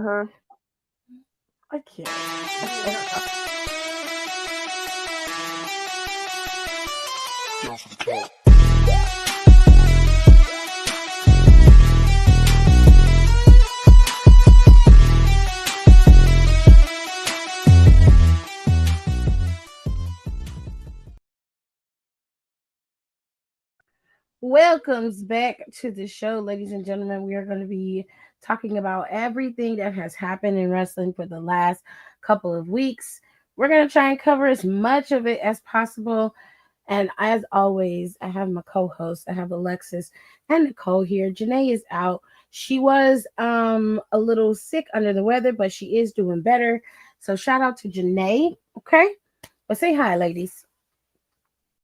I can't. Welcomes back to the show, ladies and gentlemen. We are going to be talking about everything that has happened in wrestling for the last couple of weeks. We're going to try and cover as much of it as possible. And as always, I have my co-host. I have Alexis and Nicole here. Janae is out. She was a little sick under the weather, but she is doing better. So shout out to Janae. Okay. But say hi, ladies.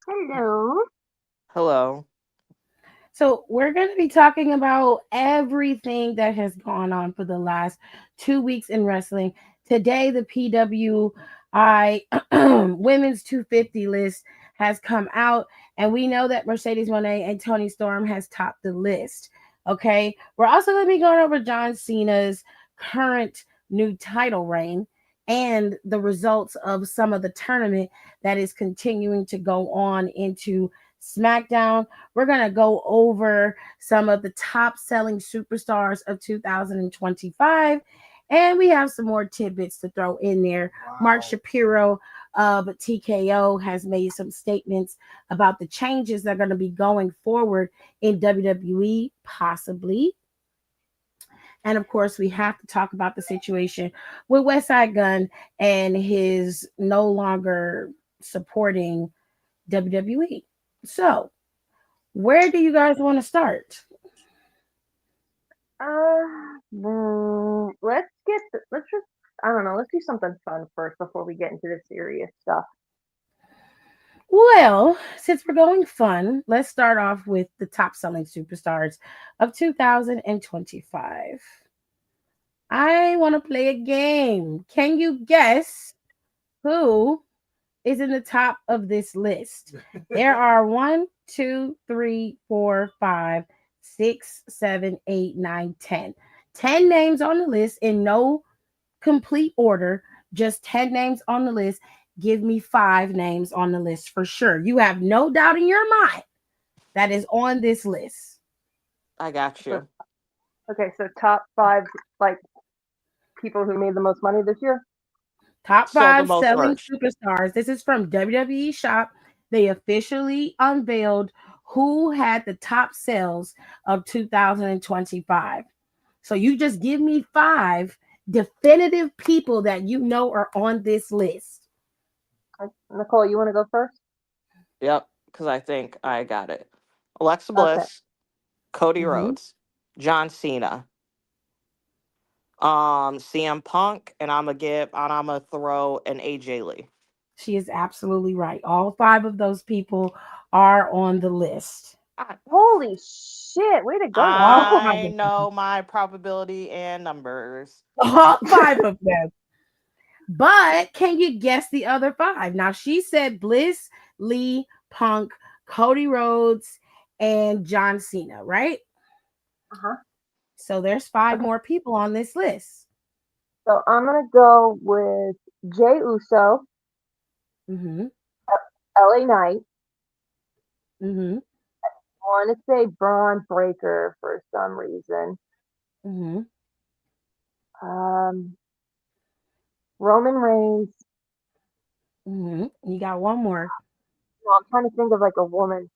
Hello. Hello. So we're going to be talking about everything that has gone on for the last 2 weeks in wrestling. Today, the PWI Women's 250 list has come out, and we know that Mercedes Moné and Toni Storm has topped the list. Okay, we're also going to be going over John Cena's current new title reign and the results of some of the tournament that is continuing to go on into SmackDown. We're going to go over some of the top selling superstars of 2025. And we have some more tidbits to throw in there. Wow. Mark Shapiro of TKO has made some statements about the changes that are going to be going forward in WWE, possibly. And of course, we have to talk about the situation with Westside Gunn and his no longer supporting WWE. So, where do you guys want to start? Let's just, I don't know, let's do something fun first before we get into the serious stuff. Well, since we're going fun, let's start off with the top selling superstars of 2025. I want to play a game. Can you guess who is in the top of this list? There are 1, 2, 3, 4, 5, 6, 7, 8, 9, 10. 10 names on the list in no complete order, just 10 names on the list. Give me 5 names on the list for sure. You have no doubt in your mind that is on this list. I got you. Okay, so top 5, like, people who made the most money this year? Top 5 selling superstars. This is from WWE Shop. They officially unveiled who had the top sales of 2025. So you just give me 5 definitive people that you know are on this list. Nicole, you want to go first? Yep, because I think I got it. Alexa Bliss, okay. Cody Rhodes, John Cena, CM Punk, and I'm gonna throw an AJ Lee. She is absolutely right. All 5 of those people are on the list. Holy shit, way to go. I know my probability and numbers. All 5 of them. But can you guess the other 5? Now, she said Bliss, Lee, Punk, Cody Rhodes, and John Cena, right? Uh-huh. So there's 5 more people on this list. So I'm going to go with Jey Uso, LA Knight. I want to say Braun Breaker for some reason. Roman Reigns. You got one more. Well, I'm trying to think of like a woman.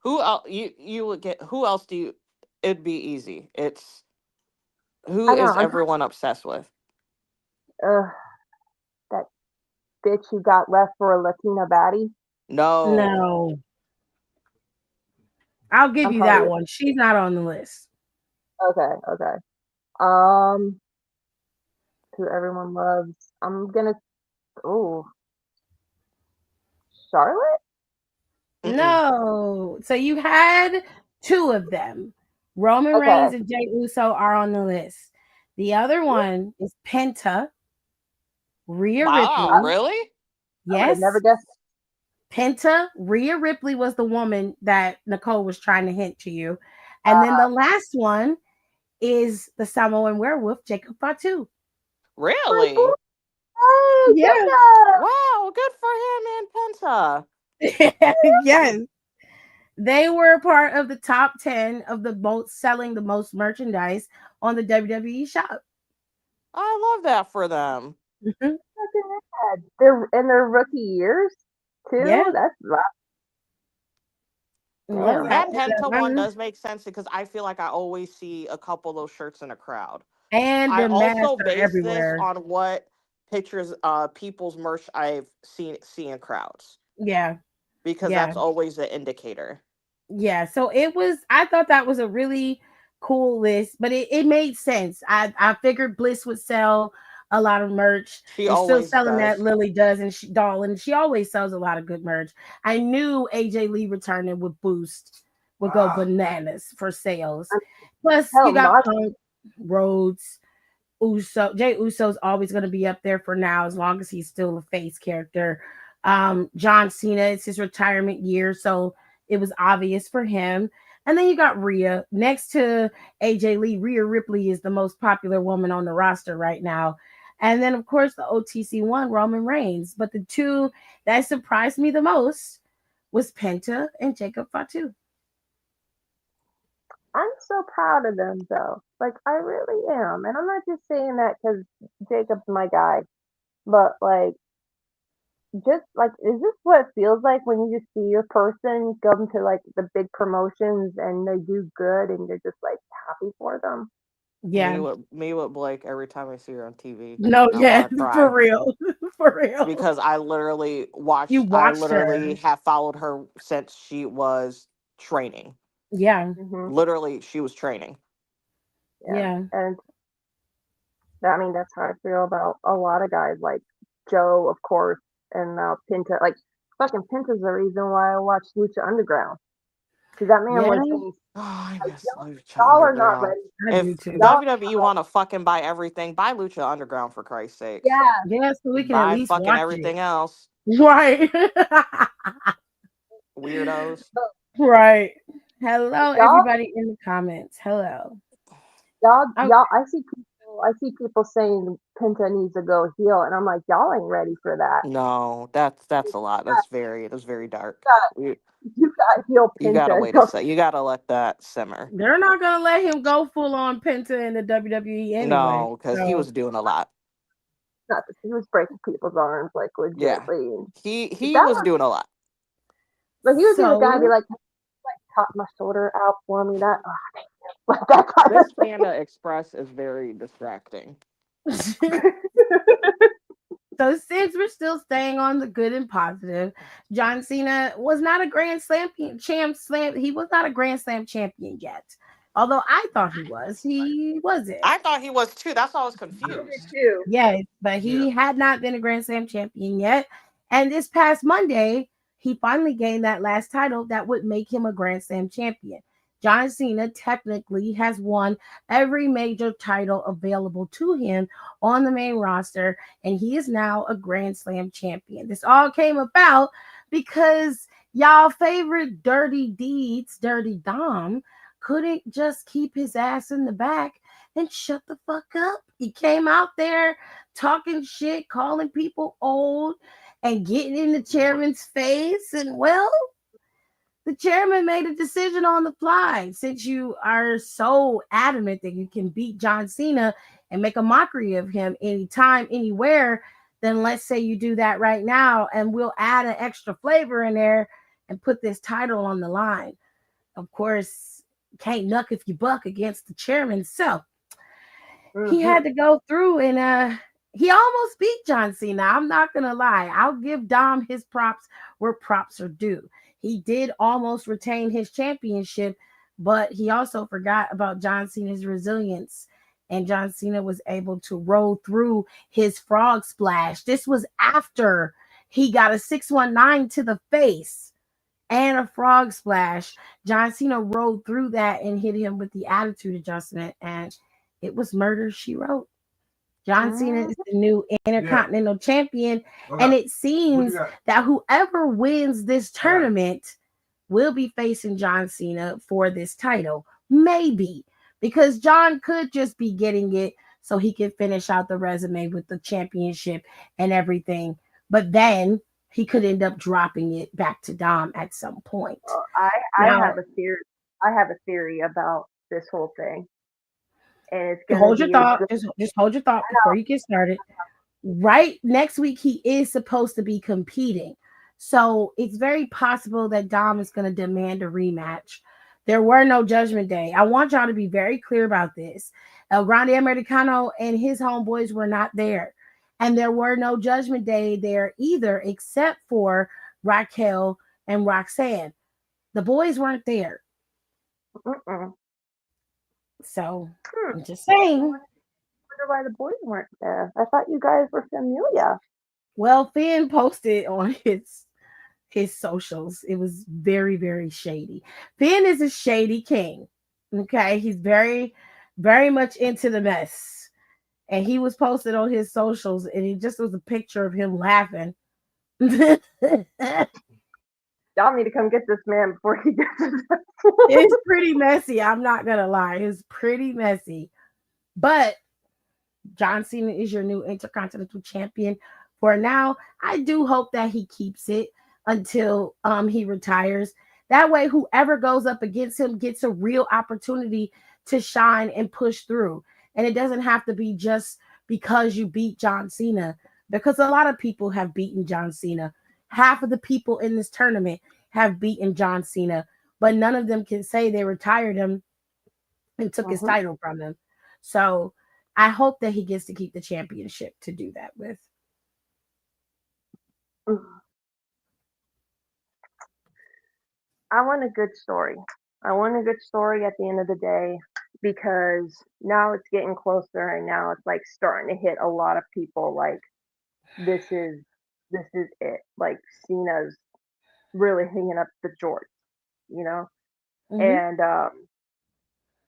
Who else? You would get? Who else do you? It'd be easy. It's who is everyone obsessed with? That bitch who got left for a Latina baddie. No. I'll give you that one. She's not on the list. Okay. Who everyone loves. I'm gonna. Charlotte? No. So you had 2 of them. Roman Reigns and Jey Uso are on the list. The other one is Penta. Rhea Ripley. Really? Yes. I never guessed. Penta. Rhea Ripley was the woman that Nicole was trying to hint to you. And then the last one is the Samoan werewolf, Jacob Fatu. My boy. Really? Hey, Yeah. Penta. Wow, good for him and Penta. Yes. They were a part of the top 10 of the most selling the most merchandise on the WWE shop. I love that for them. Mhm. Fucking rad. They're in their rookie years Yeah. too. That's Love damn. that That for Penta one them. does make sense because I feel like I always see a couple of those shirts in a crowd. And I the masks also are base this everywhere. on what pictures people's merch I've seen in crowds Yeah. because Yeah. that's always an indicator. Yeah, so it was I thought that was a really cool list, but it made sense. I figured Bliss would sell a lot of merch. She They're still always selling that does. Lily does and she doll and she always sells a lot of good merch. I knew AJ Lee returning would go bananas for sales. I'm Plus you hell got Mox. Punk, Rhodes, Jay Uso's always going to be up there for now as long as he's still a face character. John Cena, it's his retirement year, so it was obvious for him. And then you got Rhea next to AJ Lee. Rhea Ripley is the most popular woman on the roster right now. And then, of course, the OTC one, Roman Reigns. But the two that surprised me the most was Penta and Jacob Fatu. I'm so proud of them though. Like I really am, and I'm not just saying that because Jacob's my guy, but like just like is this what it feels like when you just see your person go into like the big promotions and they do good and you're just like happy for them? Yeah. Me with Blake every time I see her on TV. No, I yeah, want to cry for real. For real. because I literally You watched. I watched her. literally have followed her since she was training. Yeah. Hmm. Literally, she was training. Yeah, Yeah. and I mean that's how I feel about a lot of guys like Joe, of course, and now Pinta. Like fucking Pinta's the reason why I watch Lucha Underground because that man was Yeah. saying Oh, I like miss Lucha y'all are not Underground. ready. I do If too. Y'all WWE want to fucking buy everything, buy Lucha Underground for Christ's sakes. yeah. Yeah, so we can at Buy least fucking watch it. everything else, Right. weirdos. Right. Hello, Y'all everybody in the comments. Hello. Oh, I see people saying Penta needs to go heel, and I'm like, y'all ain't ready for that. No, that's a lot. That's very dark. got You, you got heel you gotta Penta. wait a sec. You gotta let that simmer. they're not gonna let him go full on Penta in the WWE anyway. No, because he So was doing a lot. Not that he was breaking people's arms like Yeah, legitly. And he that was was doing a lot. like he would be the guy to be so like top my shoulder out for me that like that kind of This thing. Panda Express is very distracting. So since we're still staying on the good and positive, John Cena was not a Grand Slam champ. He was not a Grand Slam champion yet. Although I thought he was, he wasn't. I thought he was too. That's why I was I did confused. too. Yes, but he had not been a Grand Slam champion yet. And this past Monday, he finally gained that last title that would make him a Grand Slam champion. John Cena technically has won every major title available to him on the main roster, and he is now a Grand Slam champion. This all came about because y'all favorite Dirty Deeds, Dirty Dom, couldn't just keep his ass in the back and shut the fuck up. He came out there talking shit, calling people old, and getting in the chairman's face. And well, the chairman made a decision on the fly. Since you are so adamant that you can beat John Cena and make a mockery of him anytime, anywhere, then let's say you do that right now, and we'll add an extra flavor in there and put this title on the line. Of course, can't nuck if you buck against the chairman. So he Hmm. had to go through and he almost beat John Cena. I'm not gonna lie. I'll give Dom his props where props are due. He did almost retain his championship, but he also forgot about John Cena's resilience. And John Cena was able to roll through his frog splash. This was after he got a 619 to the face and a frog splash. John Cena rolled through that and hit him with the attitude adjustment, and it was murder she wrote. John Cena is the new Intercontinental Champion, and it seems that whoever wins this tournament will be facing John Cena for this title. Maybe because John could just be getting it so he could finish out the resume with the championship and everything. But then he could end up dropping it back to Dom at some point. I Now, have a theory. I have a theory about this whole thing, and it's gonna hold your be a thought. good. Just hold your thought before you get started. Right next week, he is supposed to be competing. So it's very possible that Dom is going to demand a rematch. There were no judgment day. I want y'all to be very clear about this. El Grande Americano and his homeboys were not there. And there were no judgment day there either, except for Raquel and Roxanne. The boys weren't there. Mm-mm. So Hmm. I'm just I saying. wonder why the boys weren't there. I thought you guys were familia. Well, Finn posted on his socials. It was very, very shady. Finn is a shady king. Okay. He's very, very much into the mess. And he was posted on his socials, and it just was a picture of him laughing. Y'all need to come get this man before he gets his. It's pretty messy. I'm not gonna lie. It's pretty messy. But John Cena is your new Intercontinental Champion for now. I do hope that he keeps it until he retires. That way, whoever goes up against him gets a real opportunity to shine and push through. And it doesn't have to be just because you beat John Cena, because a lot of people have beaten John Cena. Half of the people in this tournament have beaten John Cena, but none of them can say they retired him and took his Mhm. title from him. So I hope that he gets to keep the championship to do that with. I want a good story. I want a good story at the end of the day because now it's getting closer and now it's like starting to hit a lot of people like this is this is it. Like Cena's really hanging up the jorts, you know? Mm-hmm. And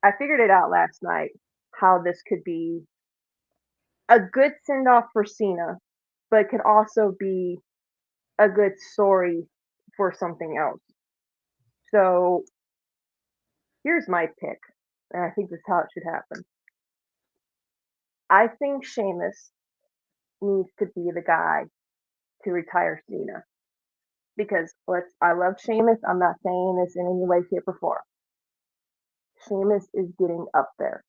I figured it out last night how this could be a good send off for Cena, but could also be a good story for something else. So here's my pick, and I think this is how it should happen. I think Sheamus needs to be the guy to retire Cena because I love Sheamus. I'm not saying this in any way, shape, or form. Sheamus is getting up there.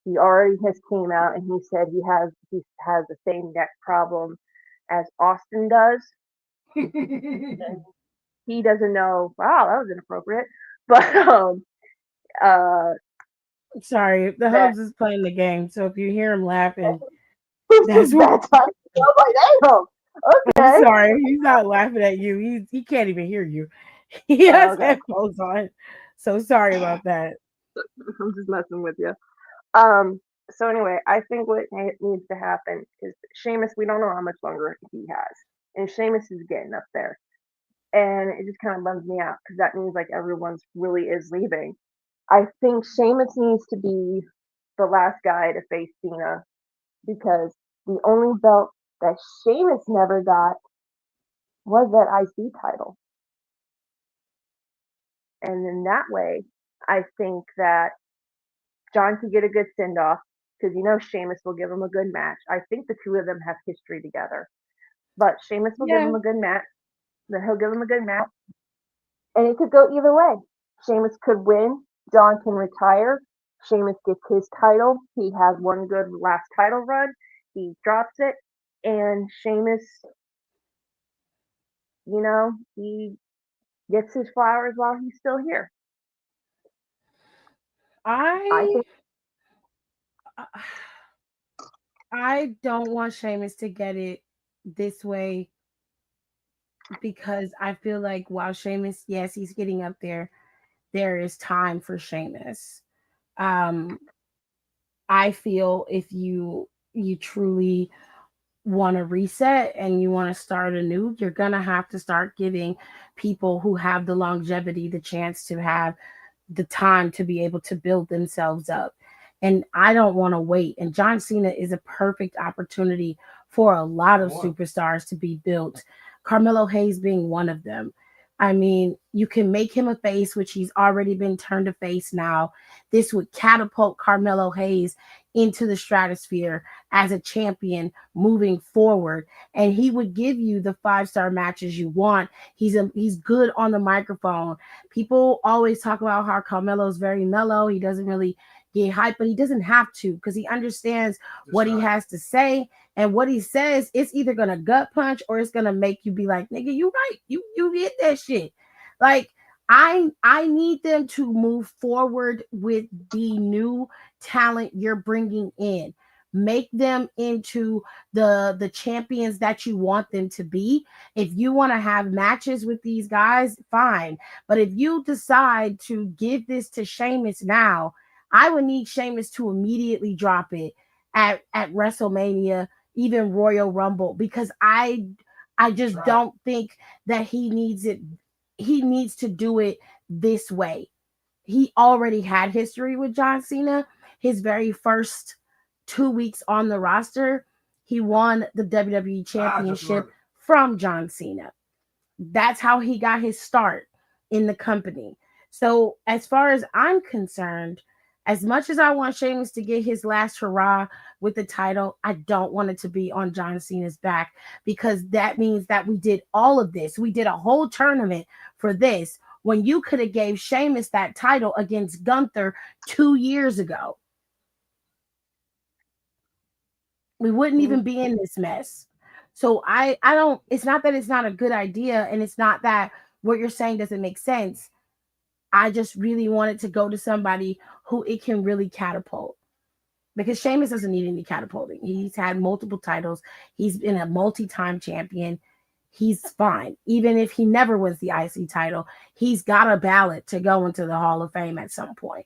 He already has came out and he said he has the same neck problem as Austin does. He doesn't know. Wow, that was inappropriate. But uh, Sorry, the that Hubs is playing the game, so if you hear him laughing, this that's is what. bad time. I was like, damn. I'm Okay. sorry, he's not laughing at you. He can't even hear you. He Oh, has okay. headphones on, so sorry about that. I'm just messing with you. Um. So anyway, I think what needs to happen is Sheamus. We don't know how much longer he has, and Sheamus is getting up there, and it just kind of bums me out because that means like everyone's really is leaving. I think Sheamus needs to be the last guy to face Cena because the only belt that Sheamus never got was that IC title. And in that way, I think that John could get a good send off because Sheamus will give him a good match. I think the two of them have history together, but Sheamus will give Yeah, him a good match. Then he'll give him a good match, and it could go either way. Sheamus could win. John can retire. Sheamus gets his title. He has one good last title run. He drops it, and Sheamus, he gets his flowers while he's still here. I I think. I don't want Sheamus to get it this way because I feel like while Sheamus, yes, he's getting up there, there is time for Sheamus. Um, I feel if you truly want to reset and you want to start anew, you're gonna have to start giving people who have the longevity the chance to have the time to be able to build themselves up. And I don't want to wait. And John Cena is a perfect opportunity for a lot of superstars to be built. Carmelo Hayes being one of them. I mean, you can make him a face, which he's already been turned to face now. This would catapult Carmelo Hayes into the stratosphere as a champion moving forward, and he would give you the 5-star matches you want. He's good on the microphone. People always talk about how Carmelo's very mellow. He doesn't really get hyped, but he doesn't have to because he understands what he has to say. And what he says, it's either gonna gut punch or it's gonna make you be like, nigga, you right. You hit that shit. Like I need them to move forward with the new talent you're bringing in. Make them into the champions that you want them to be. If you want to have matches with these guys, fine. But if you decide to give this to Sheamus now, I would need Sheamus to immediately drop it at WrestleMania, even Royal Rumble, because I just don't think that he needs it. He needs to do it this way. He already had history with John Cena. His very first 2 weeks on the roster, he won the WWE Championship from John Cena. That's how he got his start in the company. So, as far as I'm concerned, as much as I want Sheamus to get his last hurrah with the title, I don't want it to be on John Cena's back because that means that we did all of this. We did a whole tournament for this when you could have gave Sheamus that title against Gunther 2 years ago. We wouldn't even be in this mess. So I don't, it's not that it's not a good idea and it's not that what you're saying doesn't make sense. I just really want it to go to somebody who it can really catapult. Because Sheamus doesn't need any catapulting. He's had multiple titles. He's been a multi-time champion. He's fine. Even if he never wins the IC title, he's got a ballot to go into the Hall of Fame at some point.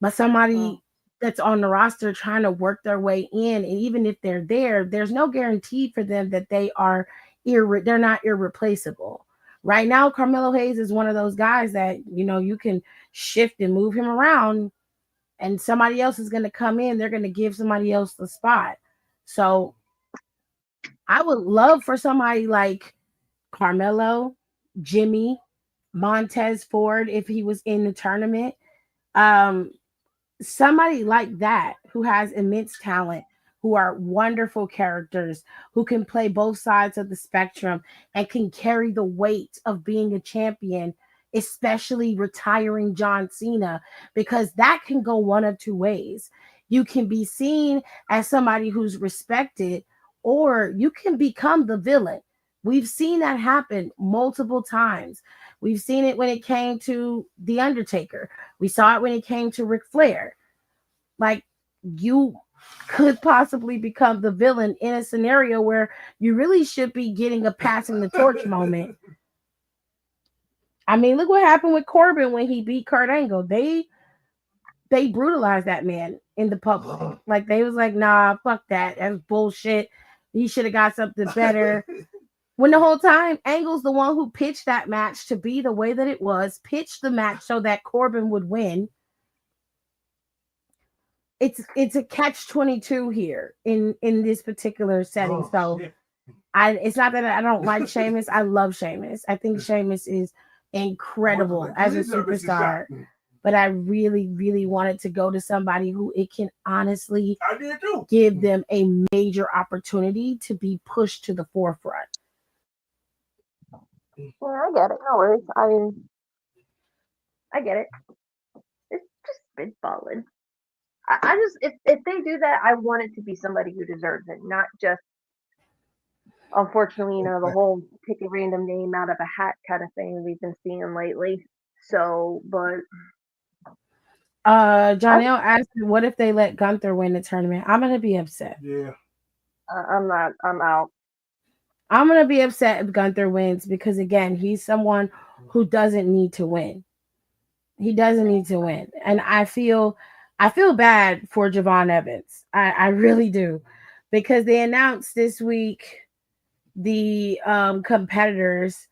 But somebody that's on the roster trying to work their way in, and even if they're there, there's no guarantee for them that they're not irreplaceable. Right now, Carmelo Hayes is one of those guys that you can shift and move him around, and somebody else is going to come in. They're going to give somebody else the spot. So I would love for somebody like Carmelo, Jimmy, Montez Ford, if he was in the tournament. Um, Somebody like that who has immense talent, who are wonderful characters, who can play both sides of the spectrum and can carry the weight of being a champion, especially retiring John Cena, because that can go one of two ways. You can be seen as somebody who's respected, or you can become the villain. We've seen that happen multiple times. We've seen it when it came to The Undertaker. We saw it when it came to Ric Flair. Like, you could possibly become the villain in a scenario where you really should be getting a passing the torch moment. I mean, look what happened with Corbin when he beat Kurt Angle. They brutalized that man in the public. Like, they was like, nah, fuck that. That's bullshit. He should have got something better. When the whole time, Angle's the one who pitched that match to be the way that it was, pitched the match so that Corbin would win. It's a catch-22 here in this particular setting. So it's not that I don't like Sheamus. I love Sheamus. I think Sheamus is incredible as a superstar. But I really, really wanted to go to somebody who it can honestly give them a major opportunity to be pushed to the forefront. Yeah, I get it. No worries. I get it. It's just spitballing. I just if they do that, I want it to be somebody who deserves it, not just unfortunately, the whole pick a random name out of a hat kind of thing we've been seeing lately. So, but John L asked, what if they let Gunther win the tournament? I'm gonna be upset. I'm not. I'm out. I'm gonna be upset if Gunther wins because again, he's someone who doesn't need to win. He doesn't need to win, and I feel bad for Javon Evans. I really do, because they announced this week the competitors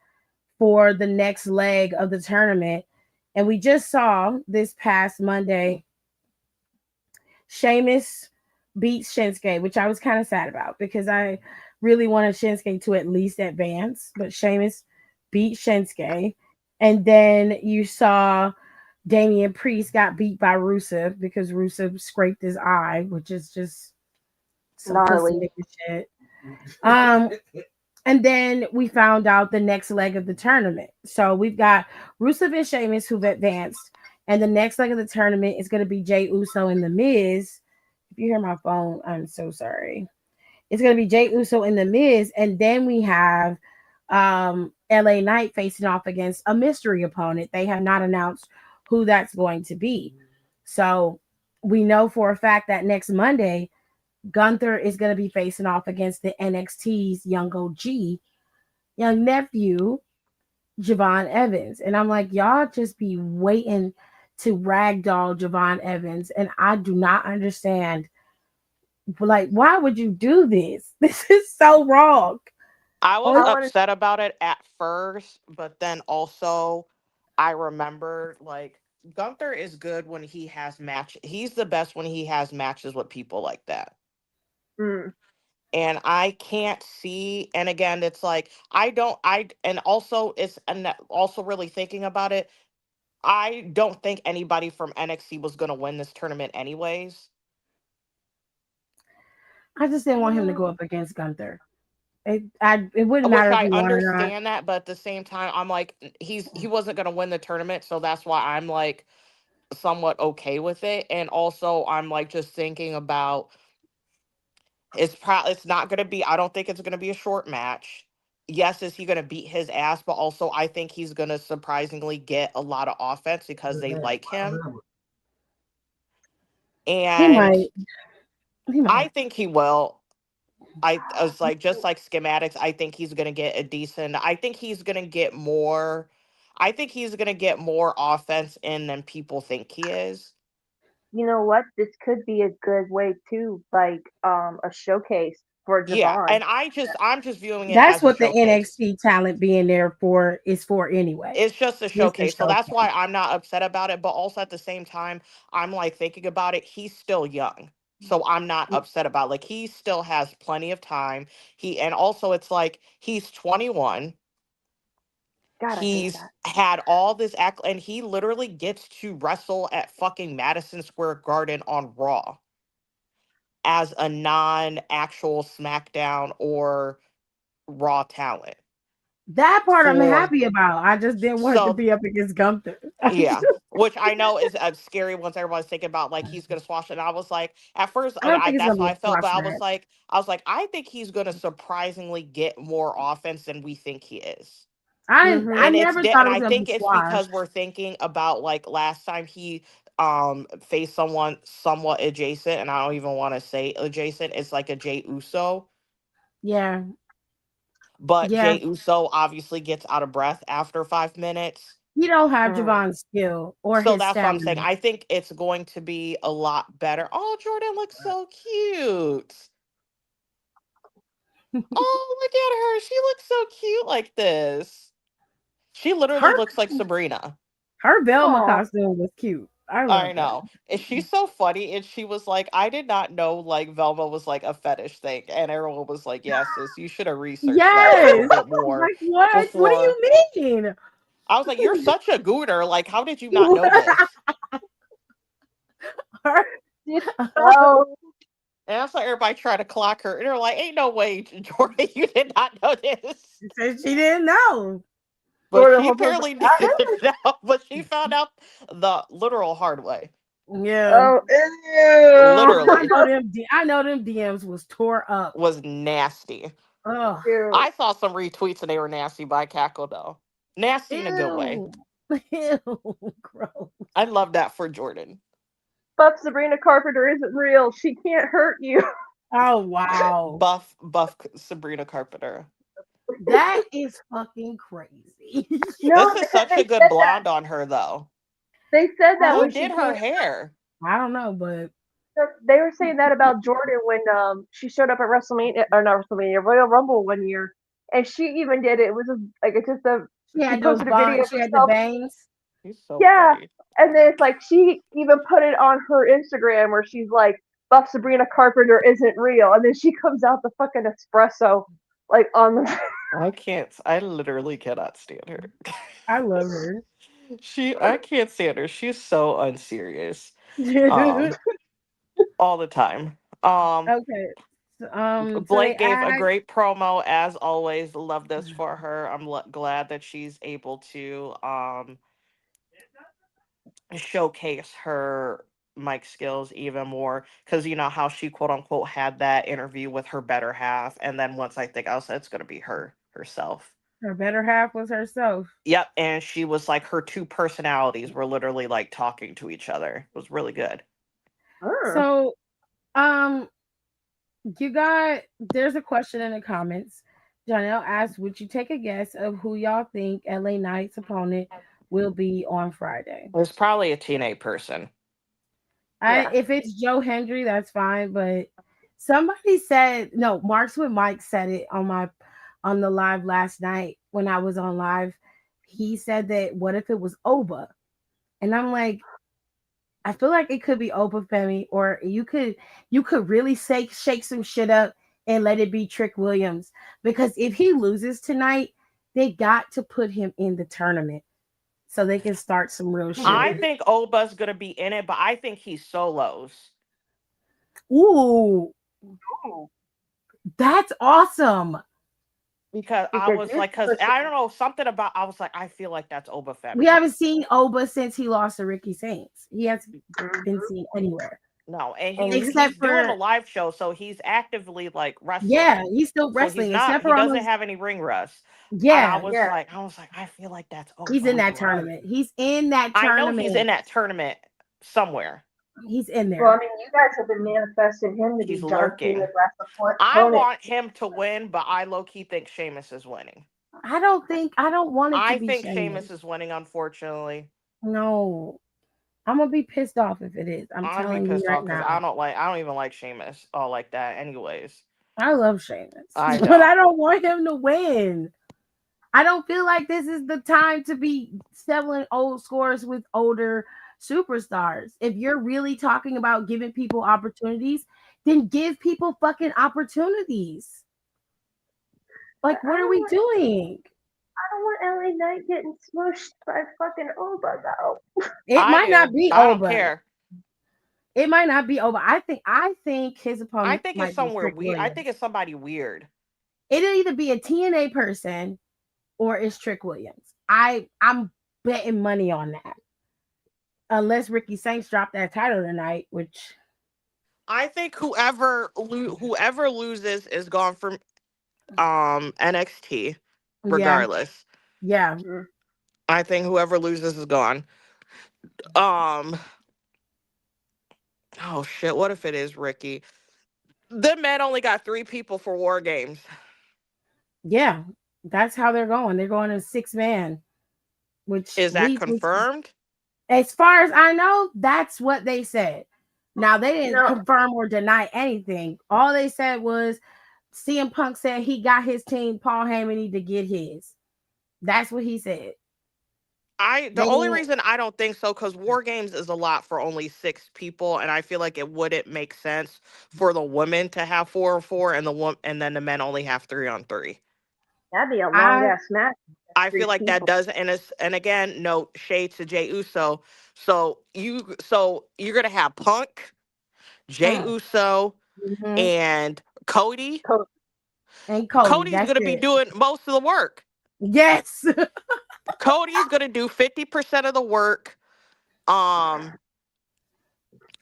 for the next leg of the tournament, and we just saw this past Monday, Sheamus beats Shinsuke, which I was kind of sad about because I really wanted Shinsuke to at least advance, but Sheamus beat Shinsuke, and then you saw Damian Priest got beat by Rusev because Rusev scraped his eye, which is just some pussy gnarly. nigga shit. Um, and then we found out the next leg of the tournament. So we've got Rusev and Sheamus who've advanced, and the next leg of the tournament is going to be Jay Uso and The Miz. If you hear my phone, I'm so sorry. It's going to be Jay Uso and The Miz, and then we have LA Knight facing off against a mystery opponent. They have not announced who that's going to be. So we know for a fact that next Monday, Gunther is going to be facing off against the NXT's young nephew, Javon Evans. And I'm like, y'all just be waiting to ragdoll Javon Evans. And I do not understand. Like, why would you do this? This is so wrong. I was Oh, I want to. upset about it at first, but then also I remembered like Gunther is good when he has match. He's the best when he has matches with people like that. Mm, And I can't see, and again it's like I don't I and also it's and also really thinking about it, I don't think anybody from NXT was going to win this tournament anyways. I just didn't want him to mm, go up against Gunther. It wouldn't Which matter if I he won or not. understand that, but at the same time I'm like he wasn't going to win the tournament, so that's why I'm like somewhat okay with it. And also I'm like just thinking about it's not going to be, I don't think it's going to be a short match. Yes, is he going to beat his ass, but also I think he's going to surprisingly get a lot of offense because they like him. He And might. He I might. think he will. I was like, just like schematics, I think he's going to get a decent, I think he's going to get more, I think he's going to get more offense in than people think he is. you know what? This could be a good way too, like a showcase for Yeah, Javon. and I'm just viewing it That's as a what the showcase. NXT talent being there for is for anyway. It's just a Just a showcase. So that's why showcase. I'm not upset about it. But also at the same time, I'm like thinking about it. He's still young. So I'm not upset about, like, he still has plenty of time. And also it's like he's 21. God, I hate He's that. had all this act, and he literally gets to wrestle at fucking Madison Square Garden on Raw as a non actual SmackDown or Raw talent. That part I'm For happy about. I just didn't want it to so be up against Gunther. I Yeah, which I know is scary once everyone's thinking about like he's gonna squash it. And I was like, at first, don't think it's that's gonna how be a I felt, but squash match. I was like, I think he's gonna surprisingly get more offense than we think he is. Mhm. I And never and thought it I was gonna be think it's squash. because we're thinking about like last time he faced someone somewhat adjacent, and I don't even want to say adjacent. It's like a Jay Uso, Yeah. but Yeah. Jay Uso obviously gets out of breath after 5 minutes. He don't have Mm. Javon's skill or So his that's what I'm saying. stamina. I think it's going to be a lot better. Oh, Jordan looks so cute. Oh, look at her. She looks so cute like this. She literally Her looks like Sabrina. her Velma Oh, costume was cute. I I loved her. know. And she's so funny. And she was like, I did not know like Velma was like a fetish thing. And everyone was like, yes, sis, you should have researched that a little Yes. bit more Like what? What do before. you mean? I was like, you're such a gooner. Like, how did you not know this? Her, you know, And I saw everybody try to clock her. And they're like, ain't no way, Jordan, you did not know this. she said she didn't know. But Jordan she Hope was like, apparently I didn't know. But she found out the literal hard way. Yeah. oh, Literally I know them DMs was tore up. was nasty. Ugh. ew. I saw some retweets and they were nasty by Cackle though. Nasty in a good way. Ew. Ew. Gross. I love that for Jordan. But Sabrina Carpenter isn't real. She can't hurt you. Oh wow. Buff Sabrina Carpenter. That is fucking crazy. No, This is because such a good blonde on her though. they said that Huh? Who when she did her came. hair? I don't know, but They were saying that about Jordan when she showed up at WrestleMania or not WrestleMania Royal Rumble one year, and she even did it. It was like it's just a she she had those posted a video bonds. of She had the herself. bangs. He's so Yeah, funny. and then it's like she even put it on her Instagram where she's like, "Buff Sabrina Carpenter isn't real," and then she comes out the fucking espresso like on the. I can't. I literally cannot stand her. I love her. I can't stand her. She's so unserious. Um, all the time. Okay. So they Blake gave a asked great promo as always. Love this for her. I'm glad that she's able to showcase her mic skills even more, because you know how she quote unquote had that interview with her better half, and then once I think I was, it's gonna be her herself. her better half was herself. Yep, and she was like her two personalities were literally like talking to each other. It was really good. Mm. So um there's a question in the comments. Janelle asked, would you take a guess of who y'all think LA Knight's opponent will be on Friday? It's probably a teenage person. I Yeah. if it's Joe Hendry, that's fine. But somebody said no. Marks with Mike said it on the live last night when I was on live. He said that what if it was Oba? And I'm like, I feel like it could be Oba Femi, or you could really shake some shit up and let it be Trick Williams. Because if he loses tonight, they got to put him in the tournament so they can start some real shit. I think Oba's gonna be in it, but I think he solos. Ooh, Ooh. that's awesome. Because I Because was this like, because I person, don't know, something about, I was like, I feel like that's Oba We Femi. haven't seen Oba since he lost to Ricky Saints. He hasn't been mhm, seen anywhere No, and and he's except doing a for, live show, so he's actively like yeah, wrestling. he's still So he's wrestling not, except he for doesn't almost, have any ring rust. And yeah, yeah, I was like, I feel like that's he's in Oba. that tournament. He's in that I know he's tournament. in that tournament somewhere. He's in well, I there. mean, you guys have been manifesting him to He's be John Cena's lurking. last I opponent. want him to win, but I low key think Sheamus is winning. I don't want it to I be think Sheamus. Sheamus is winning, unfortunately. No, I'm gonna be pissed off if it is. I'm I'm be telling you pissed right off because now. I don't even like Sheamus all like that. Anyways, I love Sheamus, I but I don't. don't want him to win. I don't feel like this is the time to be settling old scores with older superstars. If you're really talking about giving people opportunities, then give people fucking opportunities. But Like, what are we doing? I don't want LA Knight getting smushed by fucking Oba though. It I might not do. be I don't over. care. It might not be over. I think his I opponent think it's might be somewhere Trick weird. I think Williams. it's somebody weird. It'll either be a TNA person or it's Trick Williams. I'm betting money on that. Unless Ricky Saints dropped that title tonight, which I think whoever loses is gone from NXT, yeah, regardless. yeah, Mm. I think whoever loses is gone. Um oh shit, what if it is Ricky? The men only got 3 people for War Games. yeah. That's how they're going. They're going to 6 man, which Is that leads me to, confirmed? as far as I know, that's what they said. Now they didn't No, confirm or deny anything. All they said was CM Punk said he got his team. Paul Heyman need to get his. That's what he said. The They only didn't. reason I don't think so, because War Games is a lot for only 6 people, and I feel like it wouldn't make sense for the women to have 4-on-4 and and then the men only have 3-on-3. that'd be a long I ass match. I feel Three like that people. does, and again, no shade to Jay Uso. So you're gonna have Punk, Jay mm, Uso, mhm. and Cody. Coach. And Cody. Cody's That's gonna be it. doing most of the work. Yes. Cody's gonna do 50% of the work. Um,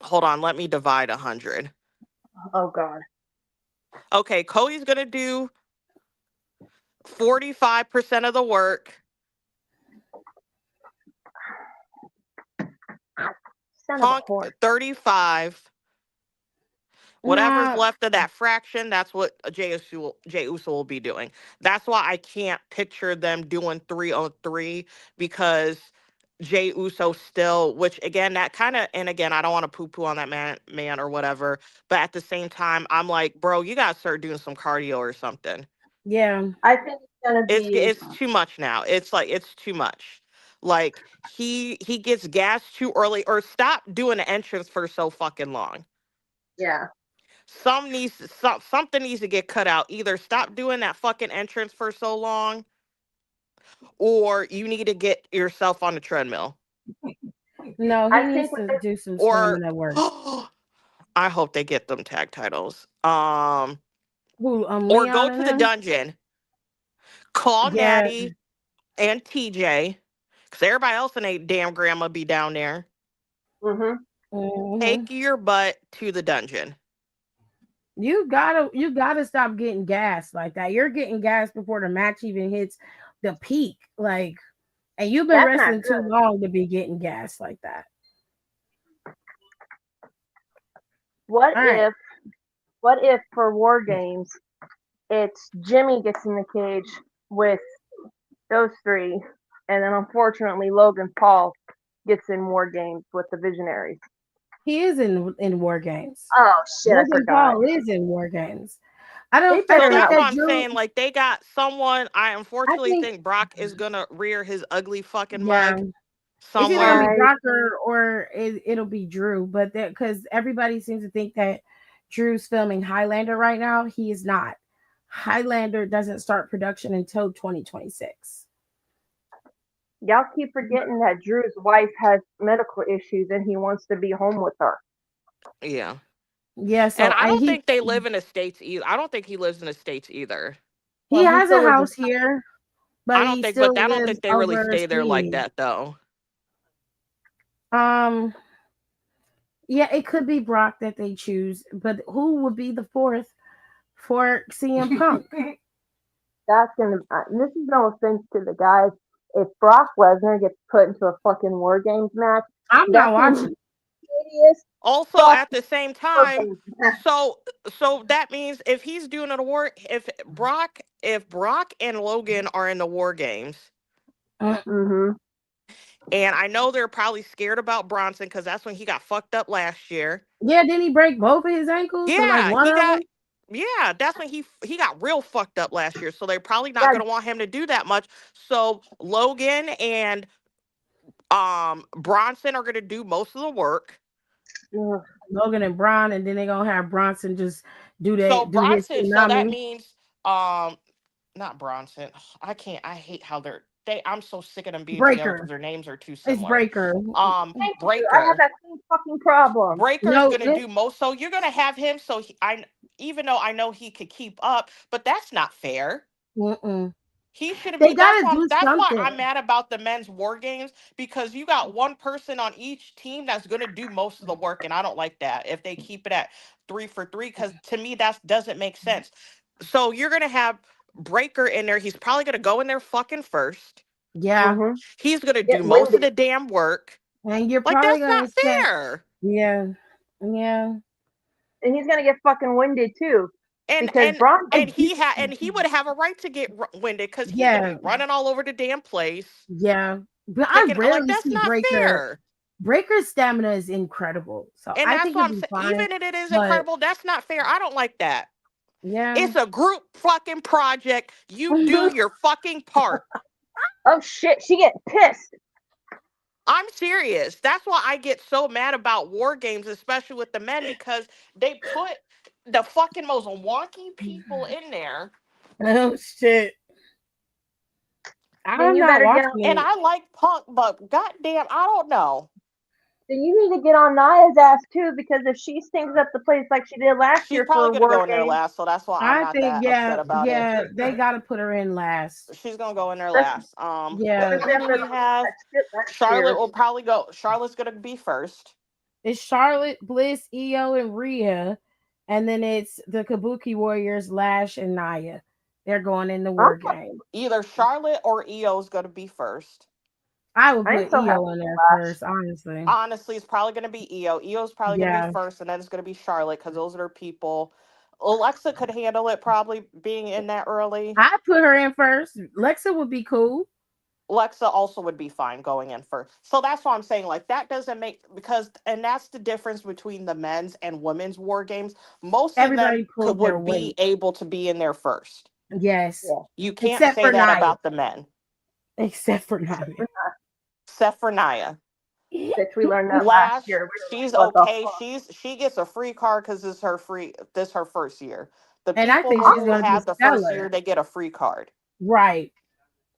hold on, let me divide 100. Oh God. Okay, Cody's gonna do 45% of the work. Son of a Punk whore. 35. Whatever's Nah. left of that fraction, that's what Jay Uso will be doing. That's why I can't picture them doing 3-on-3, because Jay Uso still, which again, that kind of, and again, I don't want to poo poo on that man or whatever, but at the same time, I'm like, bro, you gotta start doing some cardio or something. Yeah. I think it's gonna be. It's too much now. It's like it's too much. Like he gets gassed too early, or stop doing the entrance for so fucking long. Yeah. Something needs to get cut out. Either stop doing that fucking entrance for so long, or you need to get yourself on the treadmill. No, he I think needs what to they, do some Or stamina work. I hope they get them tag titles. Who, Or Leon go and to the them? dungeon, call Yeah. Natty and TJ, because everybody else in a damn grandma be down there. hmm Hmm. Take your butt to the dungeon. You gotta stop getting gas like that. You're getting gas before the match even hits the peak. Like, and you've been that's not wrestling too good. long to be getting gas like that. What All right. if, what if for War Games, it's Jimmy gets in the cage with those three, and then unfortunately Logan Paul gets in War Games with the Visionaries. He is in war games. Oh shit, I Logan forgot. Paul is in war games. They I So better think that's not. what that I'm Drew saying. Like, they got someone. I I unfortunately think think Brock is gonna rear his ugly fucking yeah. mug It's either gonna be somewhere. I Brock or it'll be Drew, but because everybody seems to think that Drew's filming Highlander right now, he is not. Highlander doesn't start production until 2026. Y'all keep forgetting that Drew's wife has medical issues and he wants to be home with her. Yeah. Yeah, And so I don't he think they live in the States either. I don't think he lives in the States either. he Well, he has a still lives in. house here, but he But still I don't lives think they really stay there like overseas. that though. Um, yeah, it could be Brock that they choose, but who would be the fourth for CM Punk? That's gonna. This is no offense to the guys. If Brock Lesnar gets put into a fucking War Games match, I'm not that's gonna be watching. the shittiest Also, at fucking the same War time, Games match. so that means if he's doing an award, if Brock and Logan are in the War Games, Uh, Mm-hmm. and I know they're probably scared about Bronson because that's when he got fucked up last year. Yeah, didn't he break both of his ankles or like Yeah, one of them? that's when he got real fucked up last year. So they're probably not Yeah. gonna want him to do that much. So Logan and Bronson are gonna do most of the work. Ugh. Logan and Braun, and then they're gonna have Bronson just So do his So that tsunami means not Bronson. I hate how I'm so sick of them being together because breaker. their names are too It's similar. breaker. Thank you. I have Breaker. that same fucking problem. Breaker's No, gonna do most. So you're gonna have him. So even though I know he could keep up, but that's not fair. mm-mm. He shouldn't They be. gotta do That's why I'm something. mad about the men's war games because you got one person on each team that's gonna do most of the work, and I don't like that. If they keep it at 3 for 3, because to me that doesn't make sense. So you're gonna have Breaker in there. He's probably gonna go in there fucking first. Yeah, Mm-hmm. He's gonna Get do most of winded. the damn work. and you're Like, probably that's gonna not set. fair. Yeah, yeah. And he's gonna get fucking winded too. And Because Braun did do he would have a right to get winded because he's gonna be Yeah, running all over the damn place. yeah. But I Picking like rarely that's see not Breaker. fair. Breaker's stamina is incredible, so And I that's think what he'll I'm be saying. fine. Even if it is But incredible, that's not fair. I don't like that. yeah, It's a group fucking project. You do your fucking part. Oh shit, she get pissed. I'm serious. That's why I get so mad about war games, especially with the men, because they put the fucking most wonky people in there. oh shit, Then I'm you not better get on. watching And it. I like Punk, but goddamn, I don't know. Then you need to get on Naya's ass too, because if she stinks up the place like she did last She's year probably for gonna War go in there Games, last, so that's why I'm I not think that upset about it. yeah, they gotta put her in last. She's gonna go in there especially, last. Yeah, Who do after we have? that shit last Charlotte year. will probably go. Charlotte's gonna be first. it's Charlotte, Bliss, Io, and Rhea, and then it's the Kabuki Warriors, Lash and Naya. They're going in the I'm, war game. Either Charlotte or Io's gonna be first. I would I'm put so Io happy in there for Lash. first, honestly. Honestly, it's probably gonna be Io. Io's probably gonna be Yeah, first, and then it's gonna be Charlotte because those are her people. Alexa could handle it, probably being in that early. I put her in first. Lexa would be cool. Alexa also would be fine going in first. So that's why I'm saying, like, that doesn't make, because, and that's the difference between the men's and women's war games. Most of them Everybody pulled their would be weight. able to be in there first. Yes, Yeah. You can't except say for that Naya. about the men, Except for Naya. except for Nia. Bitch, we learned that last Lash, year. We were like, she's what the okay. fuck? She gets a free card because this her first year. The And I think people she's who gonna be had the first stellar. year, they get a free card. Right,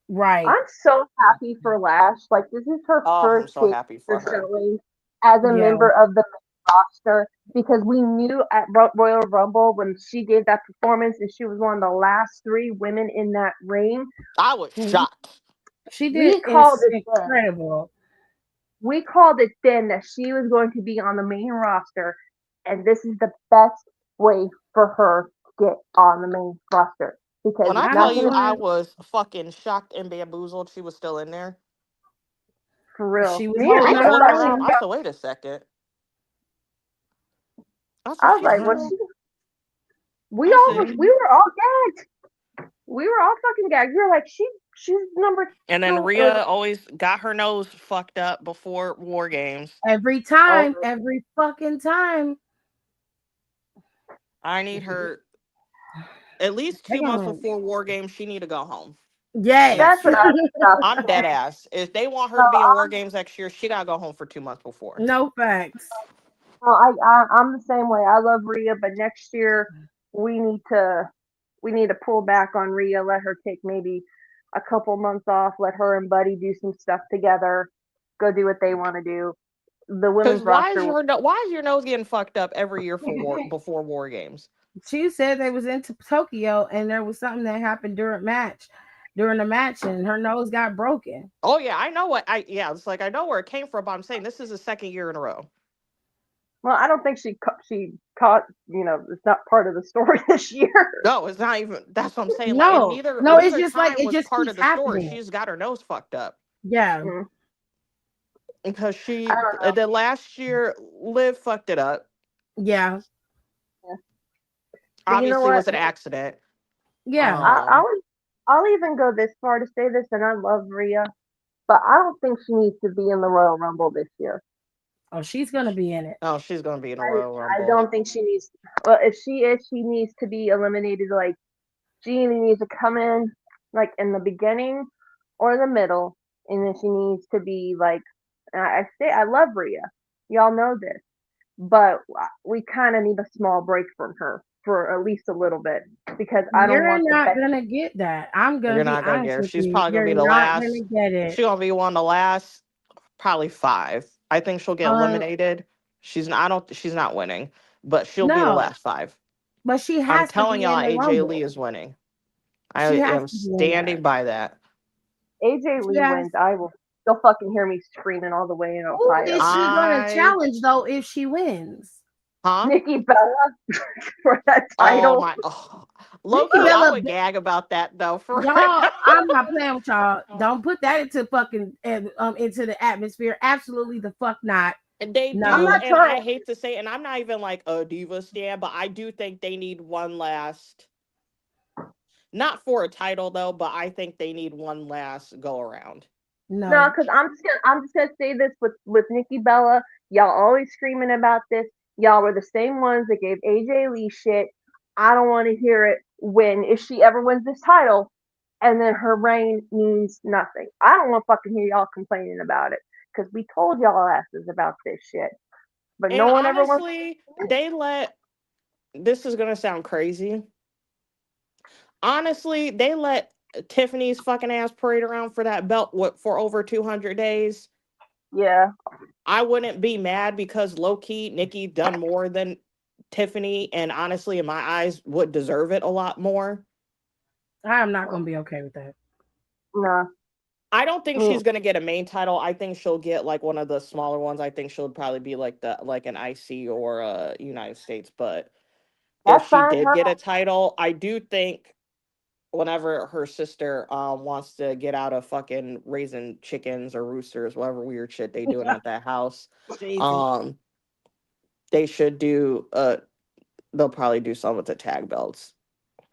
right. I'm so happy for Lash. Like, this is her Oh, I'm first so big happy for picture her. showing as a Yeah. member of the main roster because we knew at Royal Rumble when she gave that performance and she was one of the last three women in that ring. I was Mhm. shocked. She did We called it then. incredible. We called it then that she was going to be on the main roster, and this is the best way for her to get on the main roster because When it's I I tell not hope you going to I her. was fucking shocked and bamboozled she was still in there. for real. She was Me, I holding I was her was looking like, around. own. I said, wait a second. I said, I was she's like, well, still. I said, we were all gagged. We were all fucking gagged. We were like, she's number and then two. Like, Rhea always got her nose fucked up before War Games. Every oh, time, every fucking time. I need her at least They're 2 months gonna. before War Games. She need to go home Yes. that's next what year. I think about I'm too. dead ass. If they want her No, to be in War Games next year, she gotta go home for 2 months before. No facts. I'm the same way. I love Rhea, but next year we need to we need to pull back on Rhea. Let her take maybe a couple months off. Let her and Buddy do some stuff together. Go do what they want to do. The Cause women's roster. why is your nose getting fucked up every year for before War Games? She said they was into Tokyo and there was something that happened during the match, and her nose got broken. Oh yeah, I know what I yeah. It's like I know where it came from, but I'm saying this is the second year in a row. Well, I don't think she caught. You know, it's not part of the story this year. No, it's not even. That's what I'm saying. Like, and No, neither no, it's neither just like time it was just part keeps of the story. happening. She's got her nose fucked up Yeah, Mm, because I she don't know. the last year Liv fucked it up. yeah, Yeah. But you know Obviously, it what? was an accident. yeah. I, Um, I'll I'll even go this far to say this, and I love Rhea, but I don't think she needs to be in the Royal Rumble this year. Oh, she's gonna be in it. oh, she's gonna be in a I Royal I Rumble. don't think she needs. Well, if she is, she needs to be eliminated. Like she either needs to come in like in the beginning or the middle, and then she needs to be like. I say I love Rhea. Y'all know this, but we kind of need a small break from her for at least a little bit because I don't You're want the not Becky. gonna get that. I'm gonna You're be not gonna get honest her. with She's you. probably gonna You're be the not gonna last. get it. She's gonna be one of the last. Probably five. I think she'll get Um, eliminated. She's not. I don't. She's not winning, but she'll be the no, last five. but she I'm has to telling be in y'all, the AJ Lee rumble. is winning. I She has am to be in there. standing by that. AJ She Lee has. wins. I will. You'll fucking hear me screaming all the way in Who is Ohio. she gonna I challenge though if she wins? huh? Nikki Bella for that Oh title. my oh. Low Nikki key, I Bella, would gag about that though. For y'all. I'm not playing with y'all. Don't put that into fucking into the atmosphere. Absolutely the fuck not. and they I'm do, No, not and trying. I hate to say, and I'm not even like a diva stan, but I do think they need one last. Not for a title though, but I think they need one last go around. No, no. because I'm just gonna say this with Nikki Bella. Y'all always screaming about this. Y'all were the same ones that gave AJ Lee shit. I don't want to hear it when if she ever wins this title, and then her reign means nothing. I don't want to fucking hear y'all complaining about it because we told y'all asses about this shit, but And no one ever wants. honestly, they let. This is gonna sound crazy. Honestly, they let Tiffany's fucking ass parade around for that belt for over 200 days. Yeah, I wouldn't be mad because low key Nikki done more than Tiffany, and honestly, in my eyes, would deserve it a lot more. I am not gonna be okay with that. no. I don't think Mm, she's gonna get a main title. I think she'll get like one of the smaller ones. I think she'll probably be like an IC or a United States. But if that's she fine. did Her. get a title, I do think whenever her sister wants to get out of fucking raising chickens or roosters, whatever weird shit they doing at that house, Crazy. um, they should do they'll probably do some with the tag belts.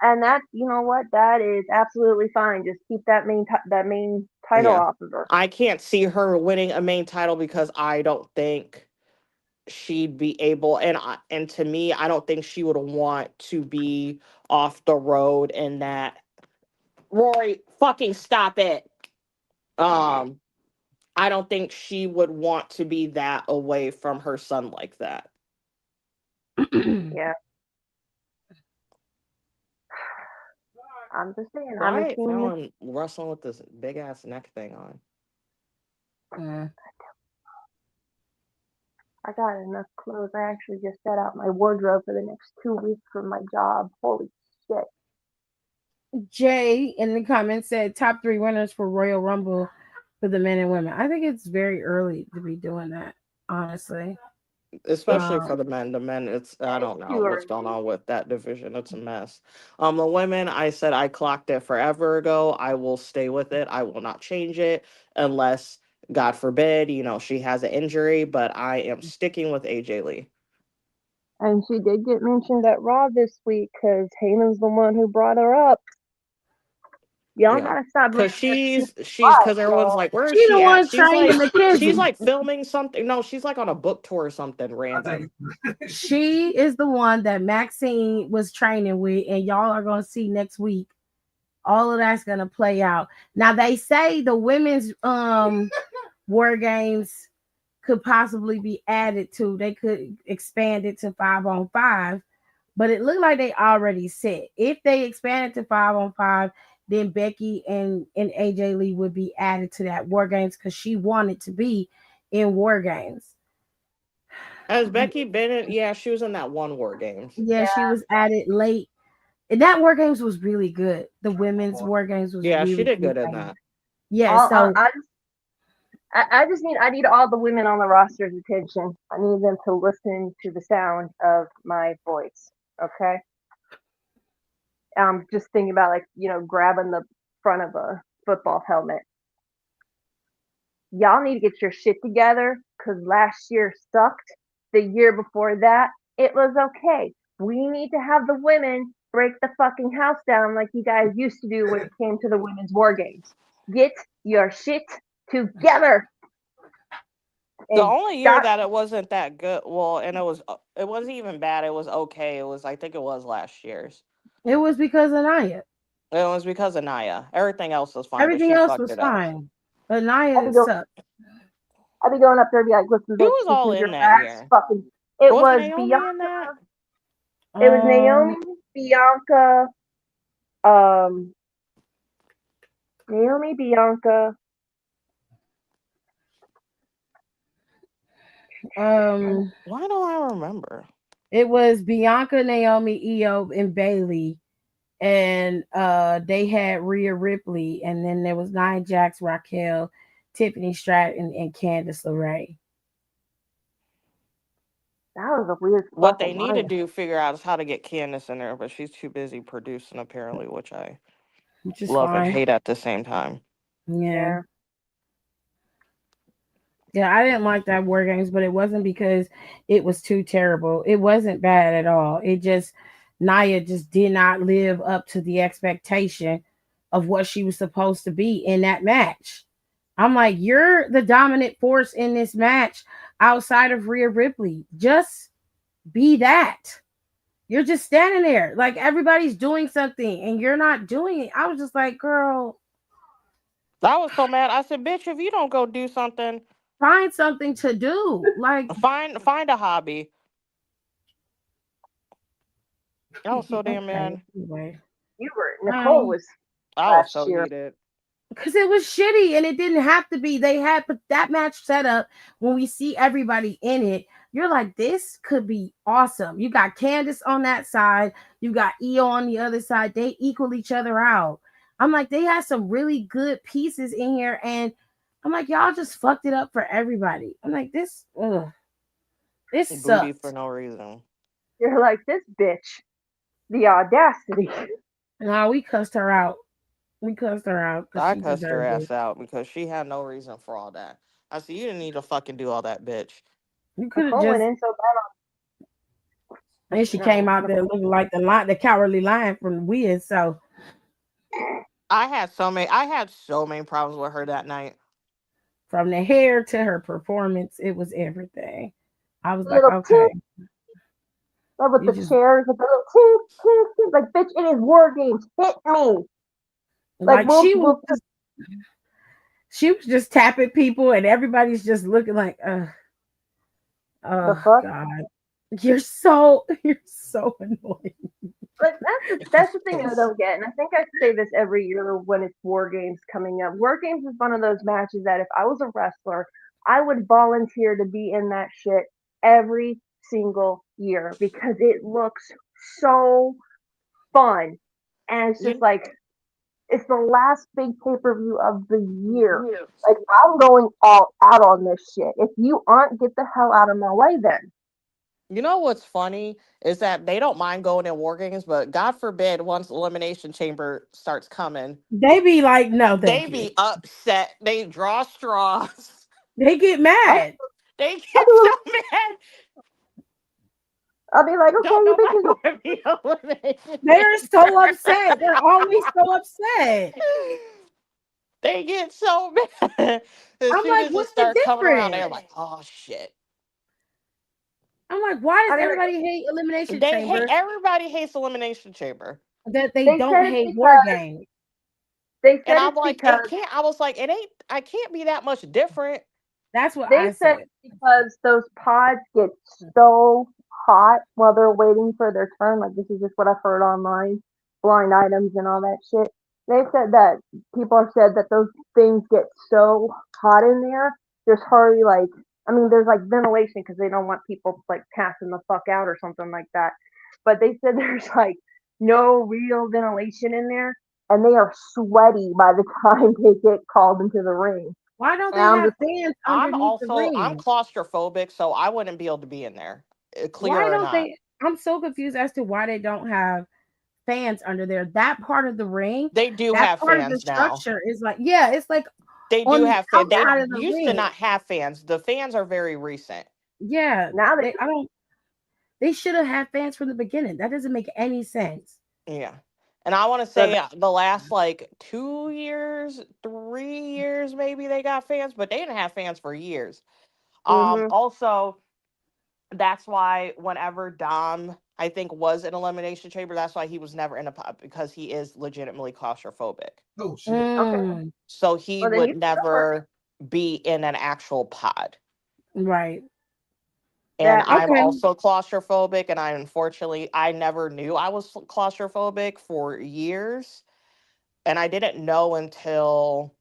And that, you know what, that is absolutely fine. Just keep that main title Yeah. off of her. I can't see her winning a main title because I don't think she'd be able and to me I don't think she would want to be off the road and that Rory fucking stop it. Um I don't think she would want to be that away from her son like that. Yeah, I'm just saying. I haven't Why seen this. Fallon wrestling with this big ass neck thing on? Mm. I got enough clothes. I actually just set out my wardrobe for the next 2 weeks for my job. Holy shit! Jay in the comments said top three winners for Royal Rumble for the men and women. I think it's very early to be doing that, honestly. It's Especially Um, for the men. The men, it's I it's don't know too what's going early. on with that division. It's a mess. The women, I said I clocked it forever ago. I will stay with it. I will not change it unless, God forbid, she has an injury. But I am sticking with AJ Lee. And she did get mentioned at Raw this week because Heyman's the one who brought her up. Y'all Yeah. gotta stop Cause bringing her to she's life, because everyone's y'all. like, where is she the she at? one training the kids. She's like filming something. No, she's like on a book tour or something random. She is the one that Maxine was training with, and y'all are gonna see next week. All of that's gonna play out. Now they say the women's war games could possibly be added to. They could expand it to 5-on-5, but it looked like they already set. If they expand it to 5-on-5, then Becky and AJ Lee would be added to that war games because she wanted to be in war games. Has Becky been in? Yeah, she was in that one War Games. Yeah, she Yeah. was added late. And that war games was really good. The women's war games was Yeah, she really did good. good in that. Yeah, All, so I need all the women on the roster's attention. I need them to listen to the sound of my voice. Okay. I'm just thinking about like grabbing the front of a football helmet. Y'all need to get your shit together because last year sucked. The year before that, it was okay. We need to have the women break the fucking house down like you guys used to do when it came to the women's war games. Get your shit together The and only year stop. that it wasn't that good, well, and it wasn't even bad. It was okay. It was I think it was last year's. it was because of Naya. It was because of Naya. Everything else was fine, but Everything she else fucked was it up. fine. But I'll be Naya go. sucked. I'll be going up there and be like, listen, Who bitch, was this all is your in that last year? fucking. It Was was Naomi in Bianca. that? It was Um Naomi, Bianca, um, Naomi, Bianca. um Why don't I remember? it was Bianca, Naomi, Io, and Bailey. And they had Rhea Ripley, and then there was Nia Jax, Raquel, Tiffany Stratton, and Candice LeRae. That was a weird What fucking they need to lineup. do figure out is how to get Candace in there, but she's too busy producing apparently, which I Which is love and fine. hate at the same time. Yeah. Yeah. Yeah, I didn't like that War Games, but it wasn't because it was too terrible. It wasn't bad at all. It just Naya just did not live up to the expectation of what she was supposed to be in that match. I'm like, you're the dominant force in this match outside of Rhea Ripley. Just be that. You're just standing there like everybody's doing something and you're not doing it. I was just like, girl, I was so mad. I said, "Bitch, if you don't go do something, find something to do. Like, find a hobby." I was so damn okay, mad. anyway. Nicole Um, was I was last so year. heated. because it was shitty and it didn't have to be. They had but that match set up when we see everybody in it. You're like, this could be awesome. You got Candace on that side, you got Io on the other side. They equal each other out. I'm like, they had some really good pieces in here, and I'm like, y'all just fucked it up for everybody. I'm like, this Booty for sucked. no reason. You're like this bitch. The audacity. No, we cussed her out. We cussed her out because I she cussed her deserved it. ass out because she had no reason for all that. I said, you didn't need to fucking do all that, bitch. You could have Nicole went just. in so bad And she on came no. out there looking like the cowardly lion from Wiz. So I had so many problems with her that night. from the hair to her performance, it was everything. I was like, Little tink, okay, with you the just chairs, with the little tink, tink, tink. Like, bitch, it is war games. Hit me. Like, like she was just She was just tapping people, and everybody's just looking like, The oh fuck? God, you're so annoying. But that's the thing I Because don't get, and I think I say this every year when it's War Games coming up. War Games is one of those matches that if I was a wrestler, I would volunteer to be in that shit every single year because it looks so fun, and it's just you, like it's the last big pay per view of the year. Like I'm going all out on this shit. If you aren't, get the hell out of my way then. you know what's funny is that they don't mind going in war games, but God forbid once Elimination Chamber starts coming, They be like, no, they thank you. be upset. They draw straws. They get I'll, mad. They I'll get be so mad. I'll be like, okay, Don't you nobody bitches. want to be eliminated. They're so upset. They're always so upset. They get so mad. As I'm soon like, as it what's the start coming around, they're difference? like, "Oh shit!" I'm like, why I does mean, like, everybody hate Elimination They hate. Chamber Everybody hates Elimination Chamber, that they they don't said it's hate War because Games? they and said I'm it's like, it because can't. I was like, it ain't. I can't be that much different. That's what they I said said. it's because those pods get so hot while they're waiting for their turn. Like this is just what I've heard online, blind items and all that shit. They said that people have said that those things get so hot in there. There's hardly like, I mean, there's like ventilation because they don't want people like passing the fuck out or something like that. But they said there's like no real ventilation in there, and they are sweaty by the time they get called into the ring. Why don't And they I'm have just fans I'm underneath the also I'm ring? claustrophobic, so I wouldn't be able to be in there, clear Why or don't not. they? I'm so confused as to why they don't have fans under there. That part of the ring, They do that have part of the fans now. structure is like, yeah, it's like They do on the have fans. They outside of the used to ring. not have fans. The fans are very recent. Yeah, now they they. I don't. They should have had fans from the beginning. That doesn't make any sense. Yeah. And I want to so say the last like 2 years, 3 years, maybe they got fans, but they didn't have fans for years. mhm. Also, that's why whenever Dom, I think, was in Elimination Chamber, that's why he was never in a pod because he is legitimately claustrophobic. Okay. Mm, So he Well then you would should go for never be in an actual pod. right. And that. I'm Okay. also claustrophobic, and I unfortunately I never knew I was claustrophobic for years, and I didn't know until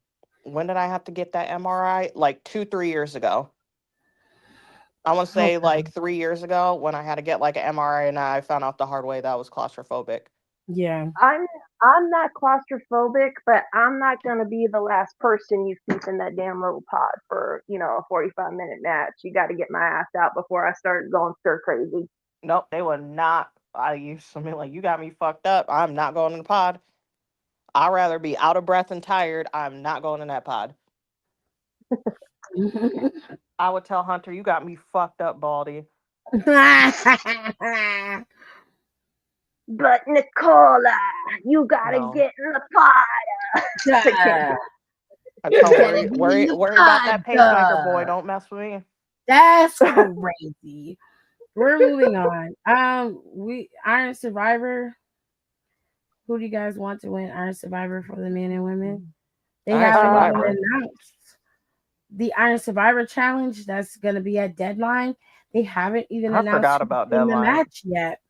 when did I have to get that MRI? Like 2, 3 years ago. I want to say Okay. like 3 years ago when I had to get like an MRI, and I found out the hard way that I was claustrophobic. Yeah. I'm I'm not claustrophobic, but I'm not gonna be the last person you keep in that damn little pod for, a 45-minute match. You gotta get my ass out before I start going stir crazy. Nope, they would not. I used something like, you got me fucked up. I'm not going in the pod. I'd rather be out of breath and tired. I'm not going in that pod. I would tell Hunter, you got me fucked up, Baldy. But Nicola, you gotta No. get in the pod. I can't do I You tell gotta worry, get in worry, the worry about pod. that pacemaker, boy. Don't mess with me. That's it. crazy. We're moving on. We Iron Survivor. Who do you guys want to win Iron Survivor for the men and women? They Iron haven't uh, even Survivor. announced the Iron Survivor challenge that's going to be at deadline. They haven't even I announced forgot who's about in the Deadline. match yet,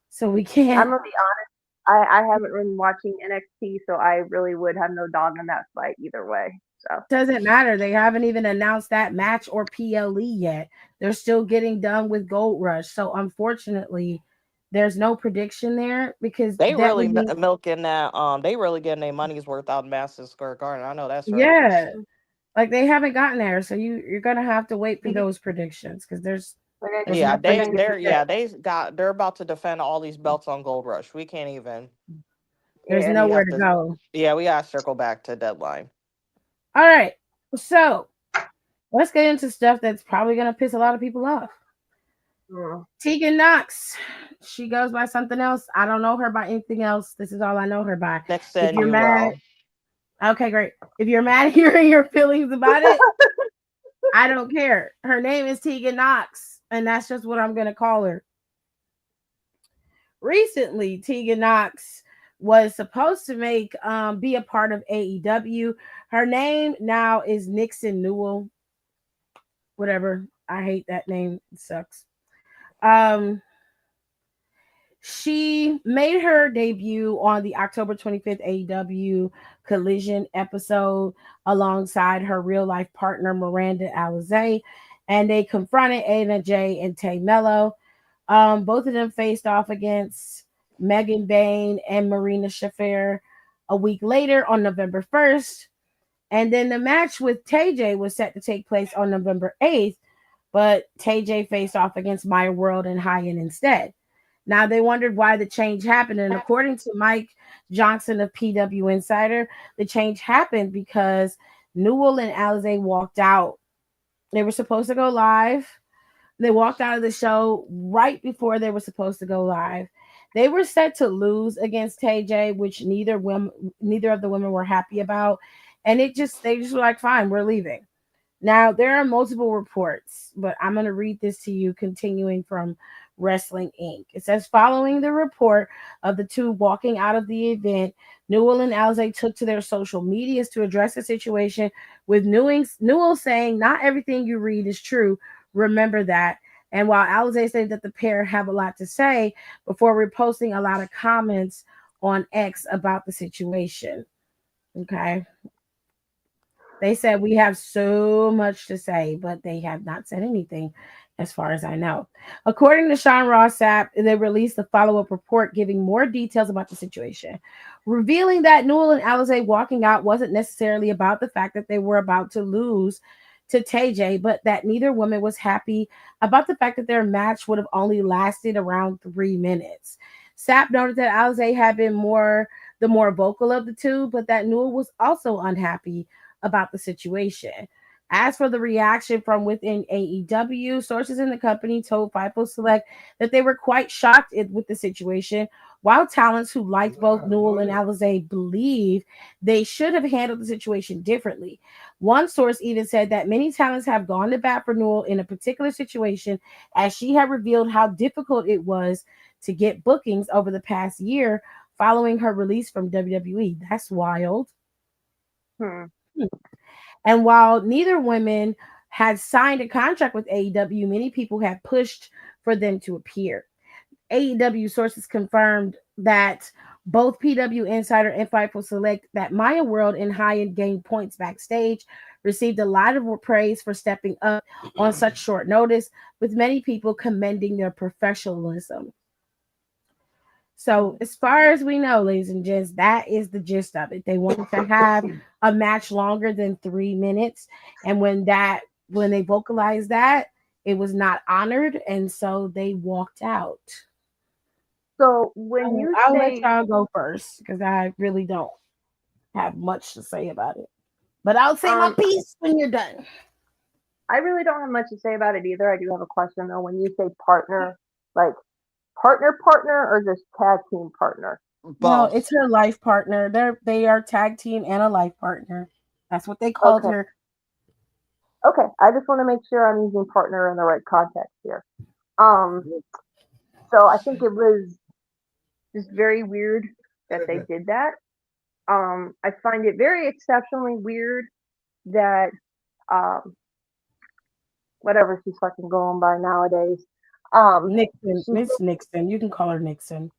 so we I'm can't. gonna be honest. I haven't been watching NXT, so I really would have no dog in that fight either way. So Doesn't matter. They haven't even announced that match or PLE yet. They're still getting done with Gold Rush. So unfortunately, there's no prediction there because They that really would mean milking that. They really getting their money's worth out of Madison Square Garden. I know that's right. yeah, like they haven't gotten there. So you're gonna have to wait for those predictions because like I there's guess Yeah, like nothing I they to guess they're predict. yeah they're about to defend all these belts on Gold Rush. We can't even. There's yeah. We nowhere have to to. go. Yeah, we gotta circle back to Deadline. All right. So let's get into stuff that's probably gonna piss a lot of people off. Mm. Tegan Knox. She goes by something else. I don't know her by anything else. This is all I know her by. Next If thing you're you mad, will. okay, great. If you're mad hearing your feelings about it, I don't care. Her name is Tegan Knox, and that's just what I'm gonna call her. Recently, Tegan Knox was supposed to make be a part of AEW. Her name now is Nixon Newell, whatever. I hate that name. It sucks. Um, she made her debut on the October 25th AEW Collision episode alongside her real life partner Miranda Alizé, and they confronted Anna Jay and Tay Mello. Both of them faced off against Megan Bain and Marina Shafir a week later on November 1st. And then the match with TJ was set to take place on November 8th, but TJ faced off against Maya World and Hyan instead. Now they wondered why the change happened, and according to Mike Johnson of PW Insider, the change happened because Newell and Alizé walked out. They were supposed to go live. They walked out of the show right before they were supposed to go live. They were set to lose against TJ, which neither of the women were happy about, and they just were like, "Fine, we're leaving." Now, there are multiple reports, but I'm going to read this to you, continuing from Wrestling Inc. It says, following the report of the two walking out of the event, Newell and Alizé took to their social medias to address the situation, with Newell saying, "Not everything you read is true. Remember that." And while Alizé said that the pair have a lot to say before reposting a lot of comments on X about the situation. Okay. They said we have so much to say, but they have not said anything as far as I know. According to Sean Ross Sapp, they released a follow-up report giving more details about the situation, revealing that Newell and Alizé walking out wasn't necessarily about the fact that they were about to lose to TJ, but that neither woman was happy about the fact that their match would have only lasted around 3 minutes. Sapp noted that Alizé had been the more vocal of the two, but that Newell was also unhappy about the situation. As for the reaction from within AEW, sources in the company told Fightful Select that they were quite shocked with the situation, while talents who liked both Newell and Alizé believe they should have handled the situation differently. One source even said that many talents have gone to bat for Newell in a particular situation, as she had revealed how difficult it was to get bookings over the past year following her release from WWE. That's wild. Hmm. And while neither women had signed a contract with AEW, many people had pushed for them to appear. AEW sources confirmed that both PW Insider and Fightful Select that Maya World and Hyatt gained points backstage, received a lot of praise for stepping up on such short notice, with many people commending their professionalism. So, as far as we know, ladies and gents, that is the gist of it. They wanted to have a match longer than 3 minutes, and when they vocalized that, it was not honored, and so they walked out. So when you I'll let say, y'all go first because I really don't have much to say about it. But I'll say my um, piece when you're done. I really don't have much to say about it either. I do have a question though. When you say partner, like partner, or just tag team partner? No, Both. it's her life partner. They are tag team and a life partner. That's what they called Okay, her. okay. I just want to make sure I'm using partner in the right context here. Um, so I think it was just very weird that they did that. I find it very exceptionally weird that um, whatever she's fucking going by nowadays. Nixon, She Miss Nixon. You can call her Nixon.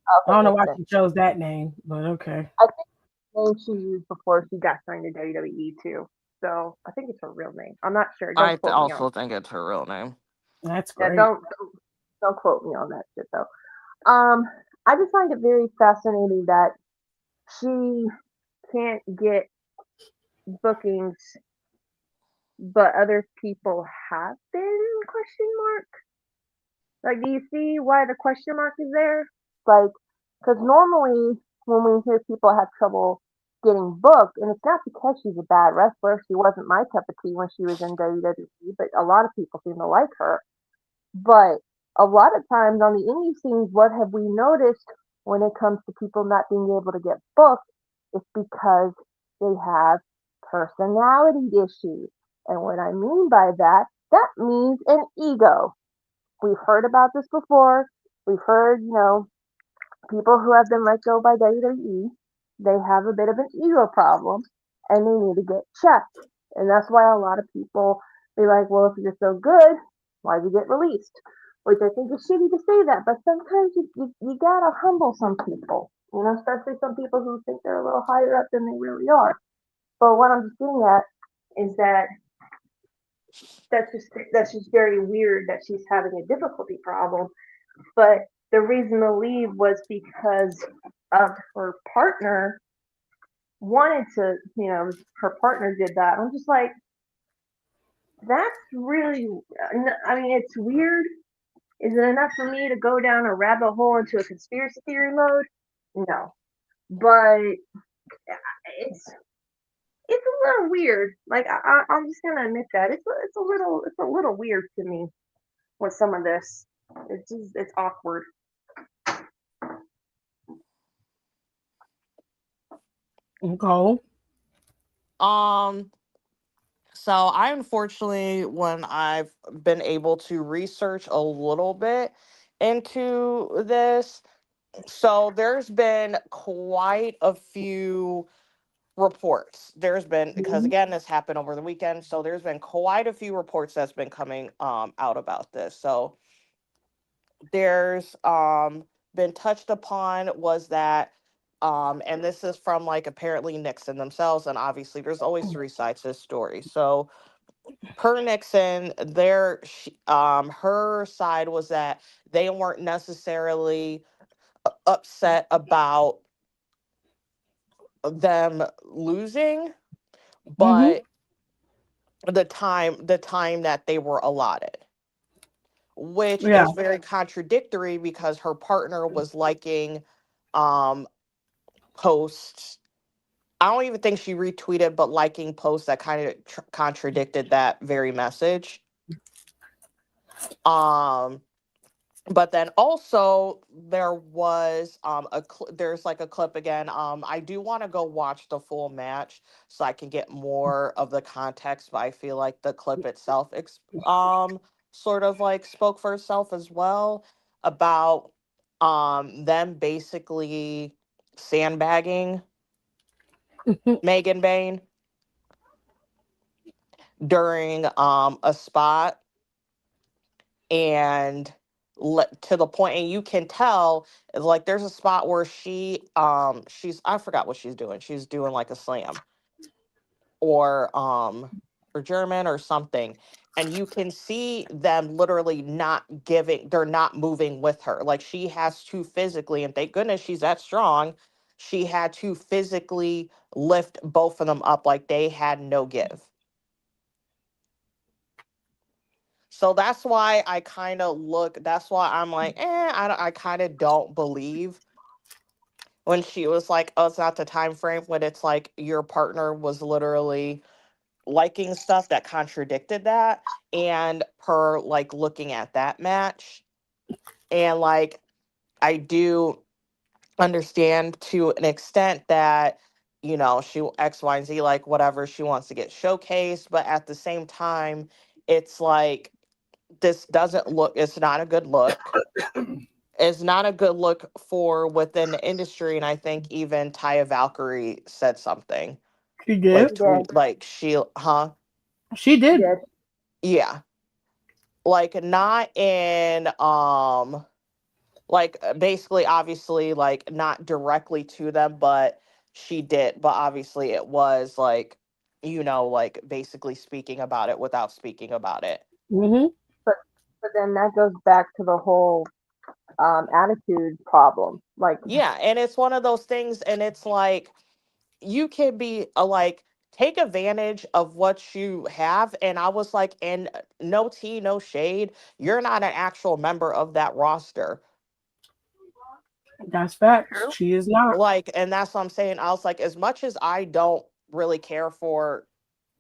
I okay, don't know why Nixon. she chose that name, but okay. I think the name she used before she got signed to WWE too. So I think it's her real name. I'm not sure. Don't quote me on. Also think it's her real name. That's Yeah, great. don't quote me on that shit though. I just find it very fascinating that she can't get bookings, but other people have been? Question mark. Like, do you see why the question mark is there? Like, because normally when we hear people have trouble getting booked, and it's not because she's a bad wrestler. She wasn't my cup of tea when she was in WWE, but a lot of people seem to like her. But a lot of times on the indie scenes, what have we noticed when it comes to people not being able to get booked? It's because they have personality issues. And what I mean by that, that means an ego. We've heard about this before. We've heard, people who have been let go by WWE, they have a bit of an ego problem. and they need to get checked. And that's why a lot of people be like, well, if you're so good, why did you get released? Which I think is shitty to say that, but sometimes you gotta humble some people, you know, especially some people who think they're a little higher up than they really are. But what I'm just getting at is that that's just very weird that she's having a difficulty problem. But the reason to leave was because of her partner wanted to, her partner did that. I'm just like, that's really, I mean, it's weird. Is it enough for me to go down a rabbit hole into a conspiracy theory mode? No. But it's it's a little weird. Like I'm just gonna admit that it's a little weird to me with some of this. It's awkward. Okay. Um, so I unfortunately, when I've been able to research a little bit into this, so there's been quite a few reports. There's been, because Mhm. again, this happened over the weekend, so there's been quite a few reports that's been coming out about this. So there's been touched upon was that and this is from like apparently Nixon themselves, and obviously there's always three sides to this story. So per Nixon, her side was that they weren't necessarily upset about them losing, Mhm. but the time that they were allotted, which Yeah. is very contradictory because her partner was liking um posts. I don't even think she retweeted, but liking posts that kind of contradicted that very message. Um, but then also there was there's like a clip again. I do want to go watch the full match so I can get more of the context, but I feel like the clip itself sort of like spoke for itself as well about them basically sandbagging Megan Bain during a spot, and to the point, and you can tell like there's a spot where she's, I forgot what she's doing, she's doing like a slam or German or something, and you can see them literally not giving, they're not moving with her, like she has to physically, and thank goodness she's that strong, she had to physically lift both of them up, like they had no give. So that's why I kind of look, that's why I'm like, I kind of don't believe when she was like, oh, it's not the time frame, when it's like your partner was literally liking stuff that contradicted that. And per like looking at that match, and like I do understand to an extent that, she X, Y, and Z, like whatever she wants to get showcased, but at the same time, it's like this doesn't look, it's not a good look. It's not a good look for within the industry, and I think even Taya Valkyrie said something She like did. She did. tweet like she, huh, She She did. did. yeah, like not in like basically obviously like not directly to them, but she did, but obviously it was like, like basically speaking about it without speaking about it. Mhm. But but then that goes back to the whole attitude problem. Like, Yeah, and it's one of those things, and it's like you can be like take advantage of what you have, and I was like, and no tea, no shade, you're not an actual member of that roster. That's facts. true. She is not. Like, and that's what I'm saying, I was like, as much as I don't really care for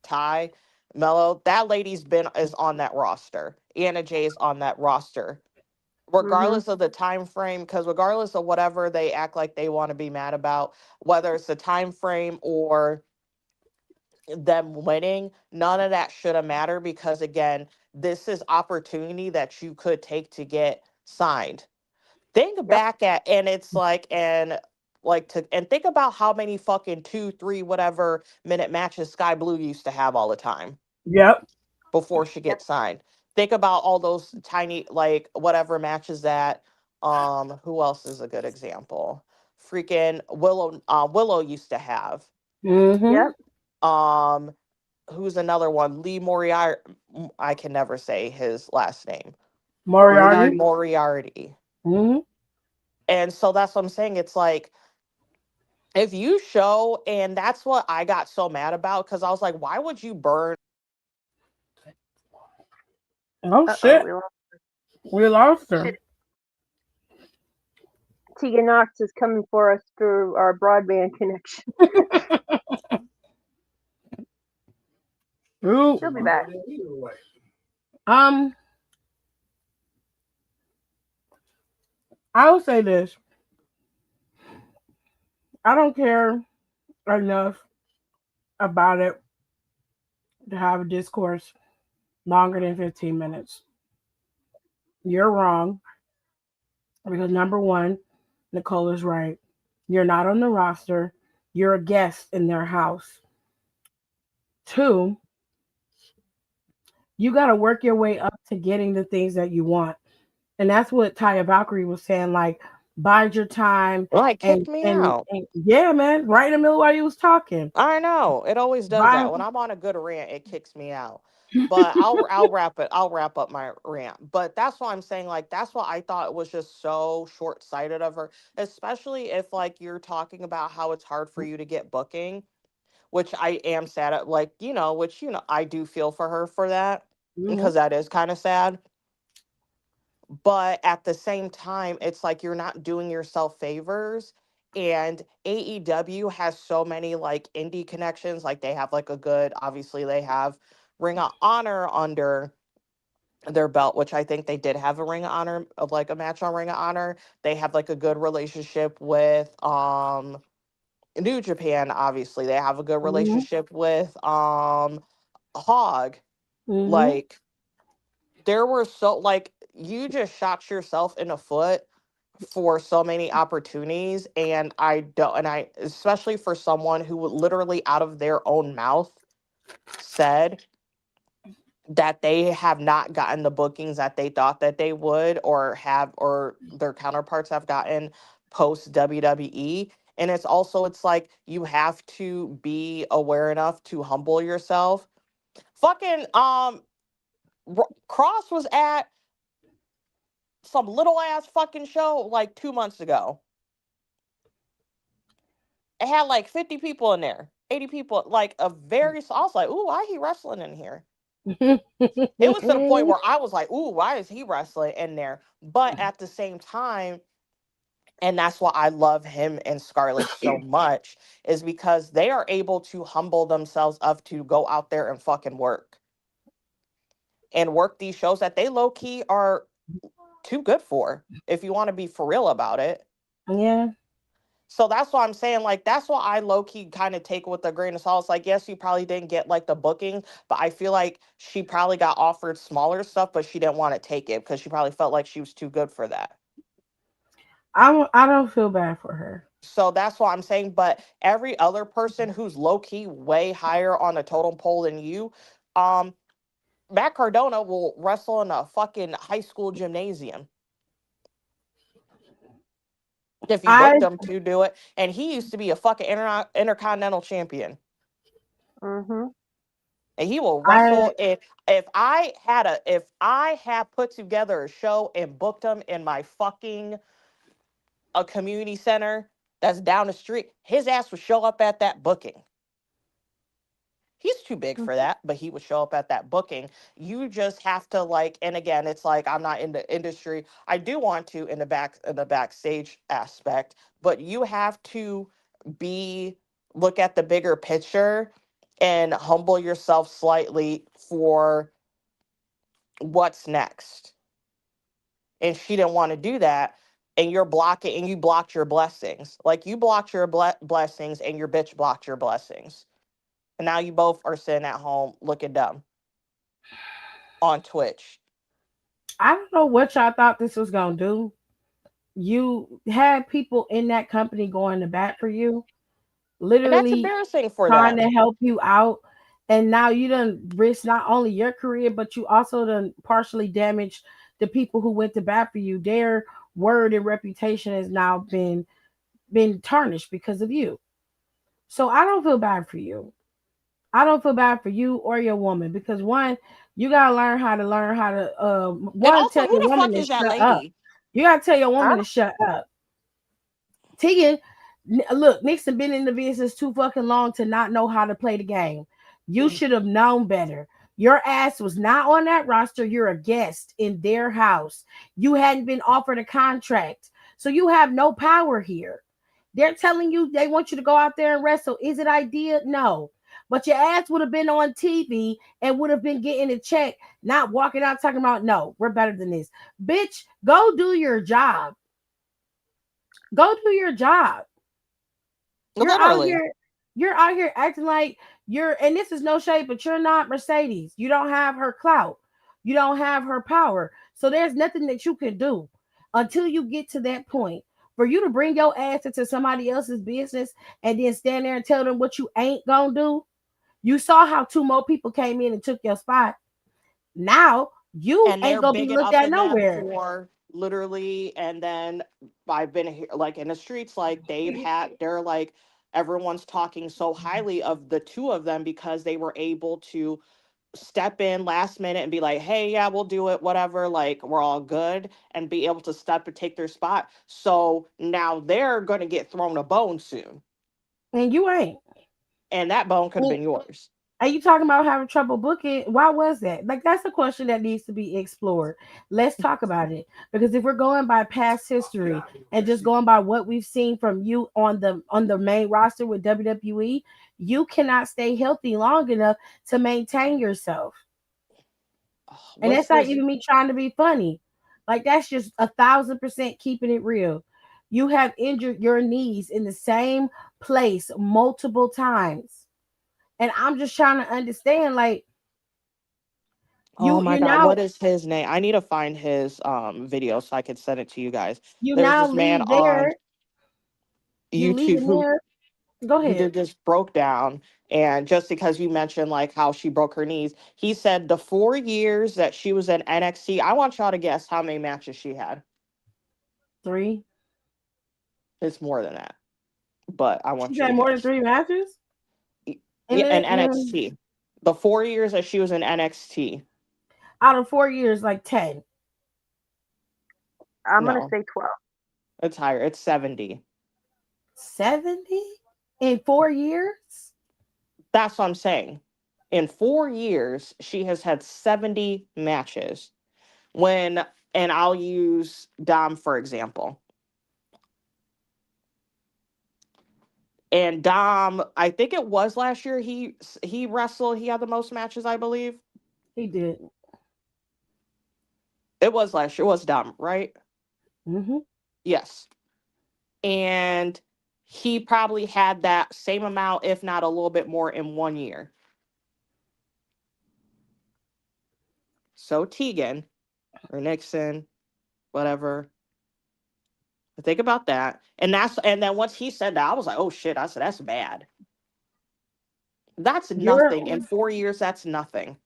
Ty Mello, that lady's been is on that roster, Anna Jay is on that roster, Mhm. regardless of the time frame, because regardless of whatever they act like they want to be mad about, whether it's the time frame or them winning, none of that should have mattered, because again, this is opportunity that you could take to get signed. Think Yep. back at, and it's like, and like to and think about how many fucking 2, 3, whatever minute matches Sky Blue used to have all the time Yep. before she gets signed. Think about all those tiny like whatever matches that who else is a good example? Freaking Willow used to have. Mm-hmm. Yep. Um who's another one? Lee Moriarty. I can never say his last name. Lee Moriarty. Moriarty. Moriarty. Mm-hmm. And so that's what I'm saying. It's like if you show, and that's what I got so mad about because I was like, why would you burn Oh Uh-oh, shit. we lost. We lost her. Shit. Tegan Knox is coming for us through our broadband connection. Ooh. She'll be back. Um, I'll say this. I don't care enough about it to have a discourse longer than 15 minutes. You're wrong because number one, Nicole is right. You're not on the roster. You're a guest in their house. Two, you got to work your way up to getting the things that you want. And that's what Taya Valkyrie was saying, like, bide your time like and kick me and, out? and yeah, man, right in the middle while you was talking. I know it always does Bye. that. When I'm on a good rant, it kicks me out. But I'll wrap up my rant. But that's why I'm saying like that's what I thought was just so short sighted of her, especially if like you're talking about how it's hard for you to get booking, which I am sad at. Like which I do feel for her for that Mhm. because that is kind of sad. But at the same time it's like you're not doing yourself favors, and AEW has so many like indie connections. Like they have like a good, obviously they have Ring of Honor under their belt, which I think they did have a Ring of Honor of like a match on Ring of Honor. They have like a good relationship with New Japan. Obviously they have a good Mhm. relationship with Hog. Mhm. Like there were so like you just shot yourself in the foot for so many opportunities, and I don't, and I especially for someone who would literally out of their own mouth said that they have not gotten the bookings that they thought that they would or their counterparts have gotten post WWE. And it's like you have to be aware enough to humble yourself. Fucking Cross was at some little ass fucking show like 2 months ago. It had like 50 people in there, 80 people, like a very, so I was like, ooh, why he wrestling in here? It was to the point where I was like, ooh, why is he wrestling in there? But at the same time, and that's why I love him and Scarlett so much, is because they are able to humble themselves up to go out there and fucking work and work these shows that they low key are too good for, if you want to be for real about it. Yeah. So that's why I'm saying, like, that's why I low key kind of take it with a grain of salt. It's like, yes, you probably didn't get like the booking, but I feel like she probably got offered smaller stuff, but she didn't want to take it because she probably felt like she was too good for that. I don't feel bad for her. So that's what I'm saying. But every other person who's low key way higher on the totem pole than you, um, Matt Cardona will wrestle in a fucking high school gymnasium if you I booked him to do it. And he used to be a fucking intercontinental champion. Mhm. And he will I wrestle. If I had put together a show and booked him in my fucking a community center that's down the street, his ass would show up at that booking. He's too big for that, but he would show up at that booking. You just have to like, and again, it's like I'm not in the industry. I do want to in the backstage aspect, but you have to be look at the bigger picture and humble yourself slightly for what's next. And she didn't want to do that. And you're blocking, and you blocked your blessings. Like you blocked your blessings, and your bitch blocked your blessings. And now you both are sitting at home looking dumb on Twitch. I don't know what y'all thought this was gonna do. You had people in that company going to bat for you, And that's literally embarrassing for trying to them. help you out. And now you done risk not only your career, but you also done partially damaged the people who went to bat for you. Their word and reputation has now been tarnished because of you. So I don't feel bad for you. I don't feel bad for you or your woman because one, you gotta learn how to And one also, tell who your the woman fuck to is that shut up. lady? You gotta tell your I woman to shut up. Tegan, look, Nixon been in the business too fucking long to not know how to play the game. You should have known better. Your ass was not on that roster. You're a guest in their house. You hadn't been offered a contract. So you have no power here. They're telling you they want you to go out there and wrestle. Is it idea? No. But your ass would have been on TV and would have been getting a check, not walking out talking about, no, we're better than this. Bitch, go do your job. Go do your job. You're out Literally. here, you're out here acting like you're, and this is no shade, but you're not Mercedes. You don't have her clout. You don't have her power. So there's nothing that you can do until you get to that point. For you to bring your ass into somebody else's business and then stand there and tell them what you ain't gonna do. You saw how two more people came in and took your spot. Now you And ain't they're gonna be bigging looked up at in them nowhere. for literally. And then I've been here, like in the streets, like they're like, everyone's talking so highly of the two of them because they were able to step in last minute and be like, hey, yeah, we'll do it, whatever, like we're all good, and be able to step and take their spot. So now they're going to get thrown a bone soon. And you ain't. And that bone could have been yours. Are you talking about having trouble booking? Why was that? Like that's a question that needs to be explored. Let's talk about it. Because if we're going by past history and just going by what we've seen from you on the main roster with WWE, you cannot stay healthy long enough to maintain yourself. Ugh, And what's that's not this? even me trying to be funny. Like that's just 1,000% keeping it real. You have injured your knees in the same place multiple times. And I'm just trying to understand, like Oh my you're God, now what is his name? I need to find his video so I could send it to you guys. you There's now this man leave on there, you leave YouTube in there. Go who ahead. did this broke down. And just because you mentioned like how she broke her knees, he said the 4 years that she was in NXT, I want y'all to guess how many matches she had. Three. It's more than that, but I She's want you to had more than guess. three matches in Yeah, in it. NXT. The 4 years that she was in NXT. Out of 4 years, like 10. I'm gonna No, say 12. it's higher. It's 70. 70 in 4 years. That's what I'm saying. In 4 years, she has had 70 matches. When, and I'll use Dom for example. And Dom, I think it was last year he wrestled. He had the most matches, I believe. He did. It was last year. It was Dom, right? Hmm. Yes. And he probably had that same amount, if not a little bit more, in 1 year. So Tegan or Nixon, whatever. Think about that. And then once he said that, I was like, oh shit. I said, that's bad. That's You're, nothing. In 4 years, that's nothing.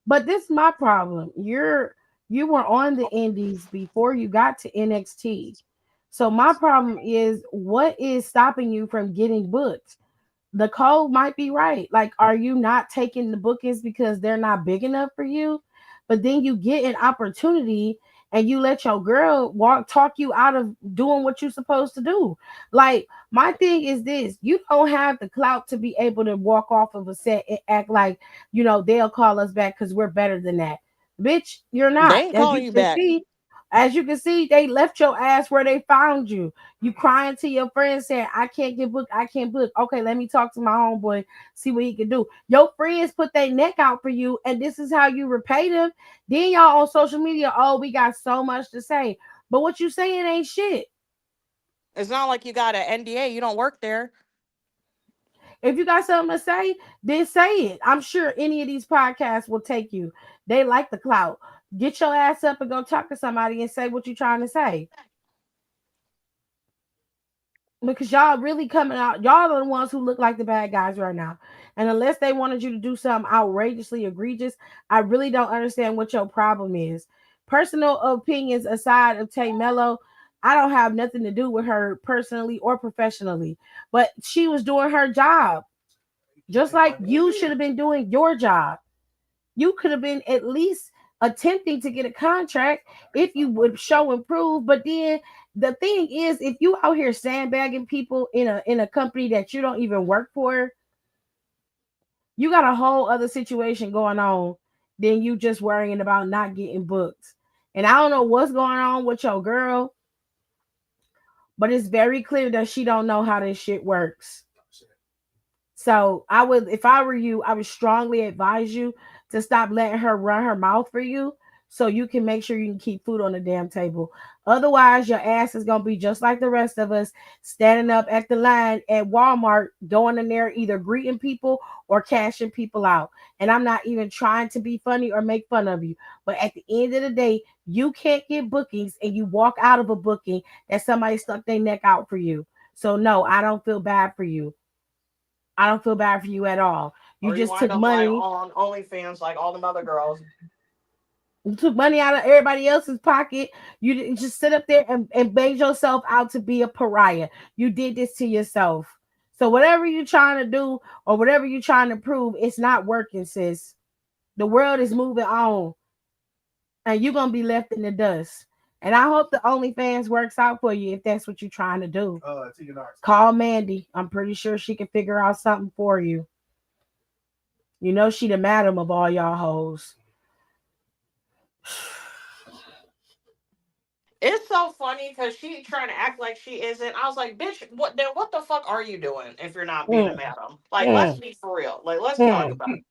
but this is my problem. You were on the Indies before you got to NXT. So my problem is, what is stopping you from getting booked? The code might be right. Like, are you not taking the bookings because they're not big enough for you? But then you get an opportunity and you let your girl talk you out of doing what you're supposed to do. Like, my thing is this: you don't have the clout to be able to walk off of a set and act like, they'll call us back because we're better than that. Bitch, you're They not. ain't calling you back. As you can see, they left your ass where they found you. You crying to your friends saying, I can't get booked, I can't book. Okay, let me talk to my homeboy, see what he can do. Your friends put their neck out for you, and this is how you repay them. Then y'all on social media, oh, we got so much to say. But what you saying ain't shit. It's not like you got an NDA. You don't work there. If you got something to say, then say it. I'm sure any of these podcasts will take you. They like the clout. Get your ass up and go talk to somebody and say what you're trying to say. because y'all really coming out. Y'all are the ones who look like the bad guys right now. And unless they wanted you to do something outrageously egregious, I really don't understand what your problem is. Personal opinions aside of Tay Mello, I don't have nothing to do with her personally or professionally. But she was doing her job. Just like you should have been doing your job. You could have been at least attempting to get a contract if you would show and prove. But then the thing is, if you out here sandbagging people in a company that you don't even work for, you got a whole other situation going on than you just worrying about not getting booked. And I don't know what's going on with your girl, but it's very clear that she don't know how this shit works. So I would, if I were you, I would strongly advise you to stop letting her run her mouth for you, so you can make sure you can keep food on the damn table. Otherwise, your ass is gonna be just like the rest of us, standing up at the line at Walmart, going in there either greeting people or cashing people out. And I'm not even trying to be funny or make fun of you, but at the end of the day, you can't get bookings and you walk out of a booking that somebody stuck their neck out for you. So no, I don't feel bad for you. I don't feel bad for you at all. You Or you just wind took up like money. on OnlyFans like all them other girls. You took money out of everybody else's pocket. You didn't just sit up there and made yourself out to be a pariah. You did this to yourself. So whatever you're trying to do or whatever you're trying to prove, it's not working, sis. The world is moving on, and you're gonna be left in the dust. And I hope the OnlyFans works out for you if that's what you're trying to do. Call Mandy. I'm pretty sure she can figure out something for you. You know she the madam of all y'all hoes. It's so funny because she trying to act like she isn't. I was like, bitch, what then? What the fuck are you doing if you're not being a Mm, madam? Like, let's mm, be for real. Like, let's talk mm. about it.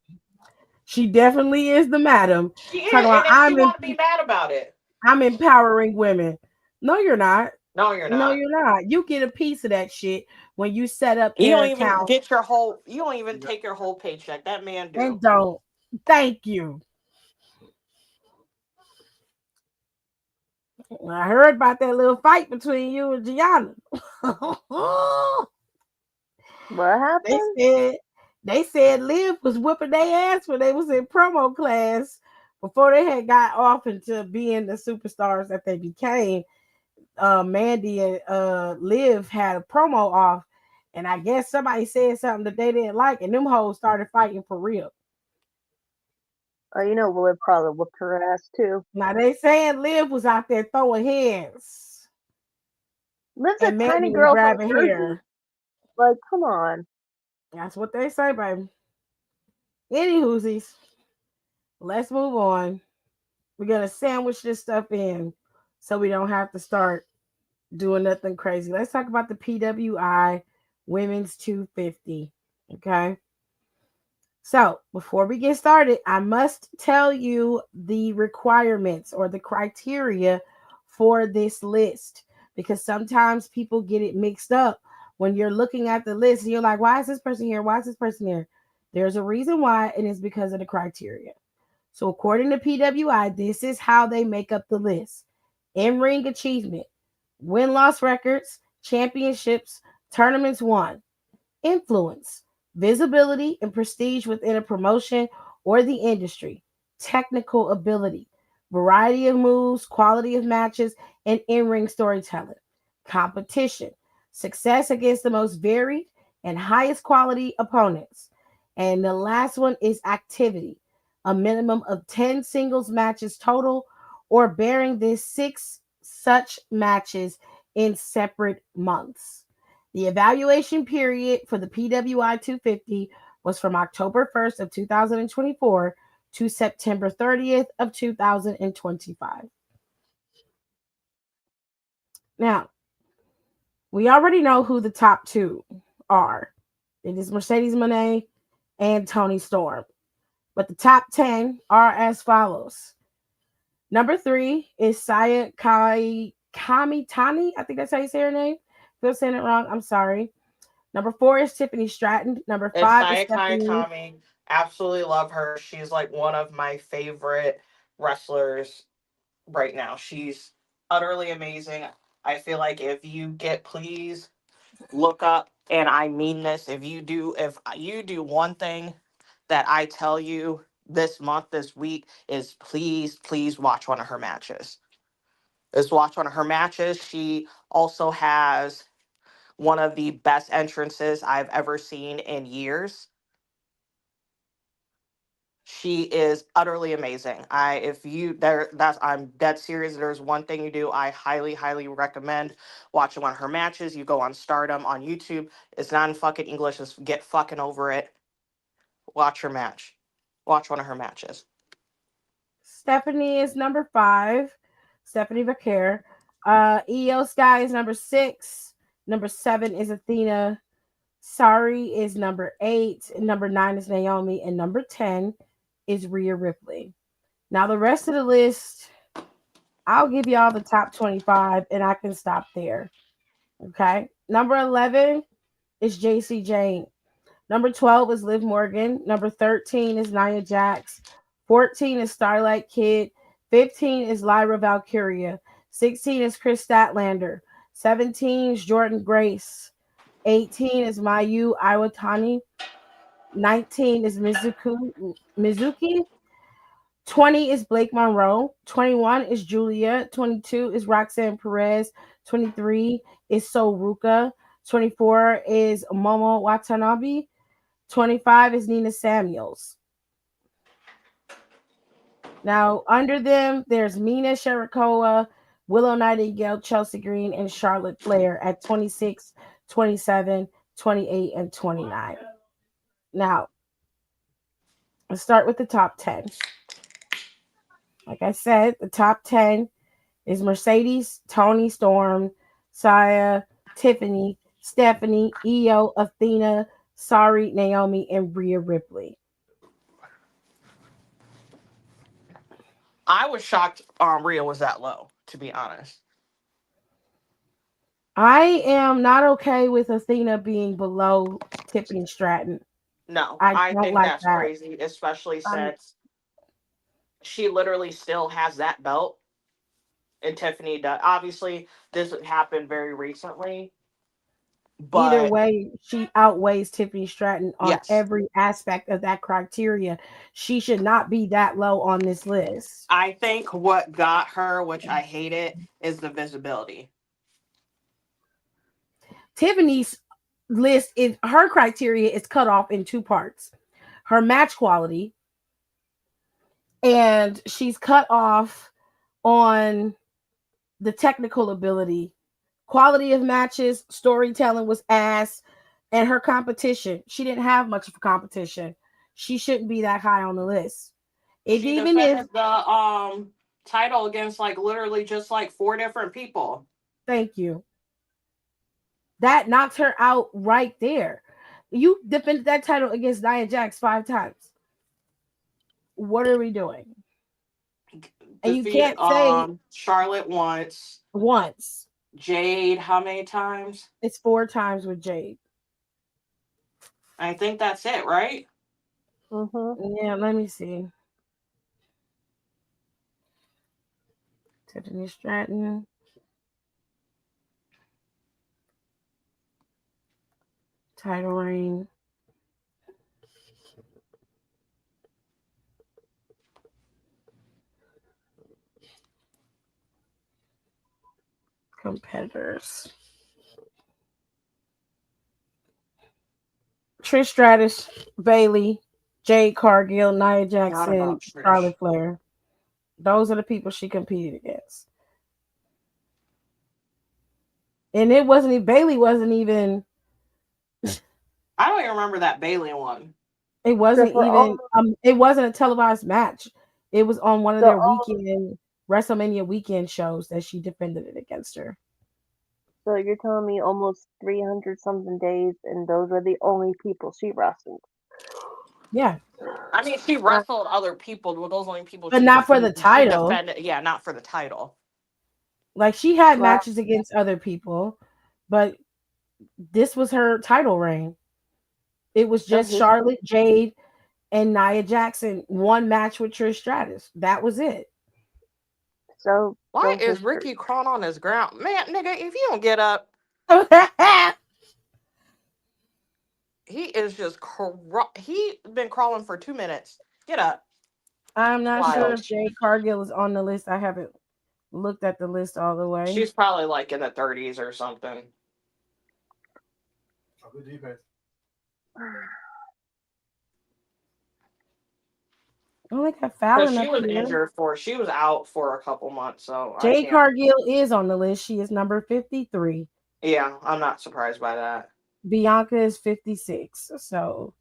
She definitely is the madam. She Talking is, about and then she want to be mad about it. I'm empowering women. No, you're not. No, you're No, not. you're not. You get a piece of that shit when you set up You their don't even account get your whole. You don't even take your whole paycheck. That man and do. don't. Thank you. I heard about that little fight between you and Gianna. What they happened? said they said Liv was whooping their ass when they was in promo class before they had got off into being the superstars that they became. Mandy and Liv had a promo off, and I guess somebody said something that they didn't like, and them hoes started fighting for real. Oh, you know, Liv probably whooped her ass too. Now they saying Liv was out there throwing hands, Liv's a and tiny Mandy was girl from grabbing Jersey. hair. Like, come on. That's what they say, baby. Any whoosies, let's move on. We're gonna sandwich this stuff in so we don't have to start doing nothing crazy. Let's talk about the PWI Women's 250. Okay. So, before we get started, I must tell you the requirements or the criteria for this list, because sometimes people get it mixed up when you're looking at the list and you're like, why is this person here? Why is this person here? There's a reason why, and it's because of the criteria. So, according to PWI, this is how they make up the list: in ring achievement, win loss records, championships, tournaments won, influence, visibility, and prestige within a promotion or the industry, technical ability, variety of moves, quality of matches, and in ring storytelling, competition, success against the most varied and highest quality opponents. And the last one is activity, a minimum of 10 singles matches total, or bearing this six such matches in separate months. The evaluation period for the PWI 250 was from October 1st of 2024 to September 30th of 2025. Now, we already know who the top two are. It is Mercedes Monet and Tony Storm. But the top 10 are as follows. Number 3 is Saya Kamitani. I think that's how you say her name. If I'm saying it wrong, I'm sorry. Number 4 is Tiffany Stratton. Number It's 5 is Sayaka Stephanie. Itami. Absolutely love her. She's like one of my favorite wrestlers right now. She's utterly amazing. I feel like if you get please look up, and I mean this, if you do one thing that I tell you this month, this week, is please watch one of her matches. Is watch one of her matches. She also has one of the best entrances I've ever seen in years. She is utterly amazing. I if you there that's I'm dead serious. There's one thing you do I highly recommend watching one of her matches. You go on Stardom on YouTube. It's not in fucking English. Just get fucking over it. Watch her match. Watch one of her matches. Stephanie is number 5. Stephanie Vaquer. EO Sky is number 6. Number 7 is Athena. Sari is number 8. Number 9 is Naomi. And number 10 is Rhea Ripley. Now, the rest of the list, I'll give y'all the top 25 and I can stop there. Okay. Number 11 is JC Jane. Number 12 is Liv Morgan. Number 13 is Nia Jax. 14 is Starlight Kid. 15 is Lyra Valkyria. 16 is Chris Statlander. 17 is Jordan Grace. 18 is Mayu Iwatani. 19 is Mizuki. 20 is Blake Monroe. 21 is Julia. 22 is Roxanne Perez. 23 is So Ruka. 24 is Momo Watanabe. 25 is Nina Samuels. Now, under them, there's Mina Sharikova, Willow Nightingale, Chelsea Green, and Charlotte Flair at 26, 27, 28, and 29. Now, let's start with the top 10. Like I said, the top 10 is Mercedes, Tony Storm, Saya, Tiffany, Stephanie, Io, Athena, Sari, Naomi, and Rhea Ripley. I was shocked Rhea was that low, to be honest. I am not okay with Athena being below Tiffany Stratton. No, I I don't think like that's that. crazy, especially Um, since she literally still has that belt, and Tiffany does. Obviously, this happened very recently, Either but way, she outweighs Tiffany Stratton on yes, every aspect of that criteria. She should not be that low on this list. I think what got her, which I hate it, is the visibility. Tiffany's list is her criteria is cut off in two parts. Her match quality, and she's cut off on the technical ability. Quality of matches, storytelling was ass, and her competition. She didn't have much of a competition. She shouldn't be that high on the list. If She even if defended the title against like literally just like four different people. thank you, that knocks her out right there. You defended that title against Nia Jax 5 times. What are we doing? And you Defeated can't say Charlotte once. once. Jade how many times? It's 4 times with Jade. I think that's it, right? mhm. Yeah, let me see. Tiffany Stratton, title reign, competitors. Trish Stratus, Bailey, Jade Cargill, Nia Not about Jackson, Trish. Charlotte Flair. Those are the people she competed against. And it wasn't even Bailey wasn't even I don't even remember that Bailey one. it So wasn't for even all, it wasn't a televised match. It was on one of so their all, weekend WrestleMania weekend shows that she defended it against her. so you're telling me almost 300 something days, and those are the only people she wrestled. Yeah. I mean, she Uh, wrestled other people, but those only people But not for the she title. defended. Yeah, not for the title. Like she had wow, matches against other people, but this was her title reign. It was so just his, Charlotte, Jade, and Nia Jackson. One match with Trish Stratus. That was it. Why so is his, Ricky crawling on his ground, man, nigga? If you don't get up, He is just he been crawling for 2 minutes. Get up. I'm not sure Wild. if Jade Cargill is on the list. I haven't looked at the list all the way. She's probably like in the 30s or something. I only got Because Fallon she up was here. injured for, she was out for a couple months, so I Jade can't. Cargill is on the list. She is number 53. Yeah, I'm not surprised by that. Bianca is 56. So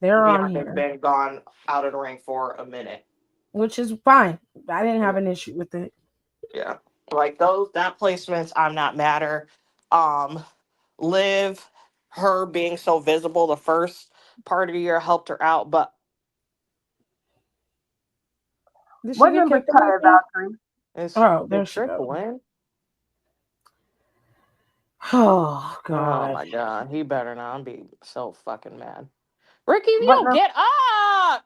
they're on Bianca's here, been gone out of the ring for a minute. which is fine. I didn't have an issue with it. Yeah. Like those, that placements, I'm not matter. Um, Liv, her being so visible the first part of the year helped her out, but Did she What get number's kicked out Taya again? Valkyrie? it's Oh, there it's she Trick goes. win. Oh Oh God. my god, he better not be so fucking mad. Ricky What Vito, num get up!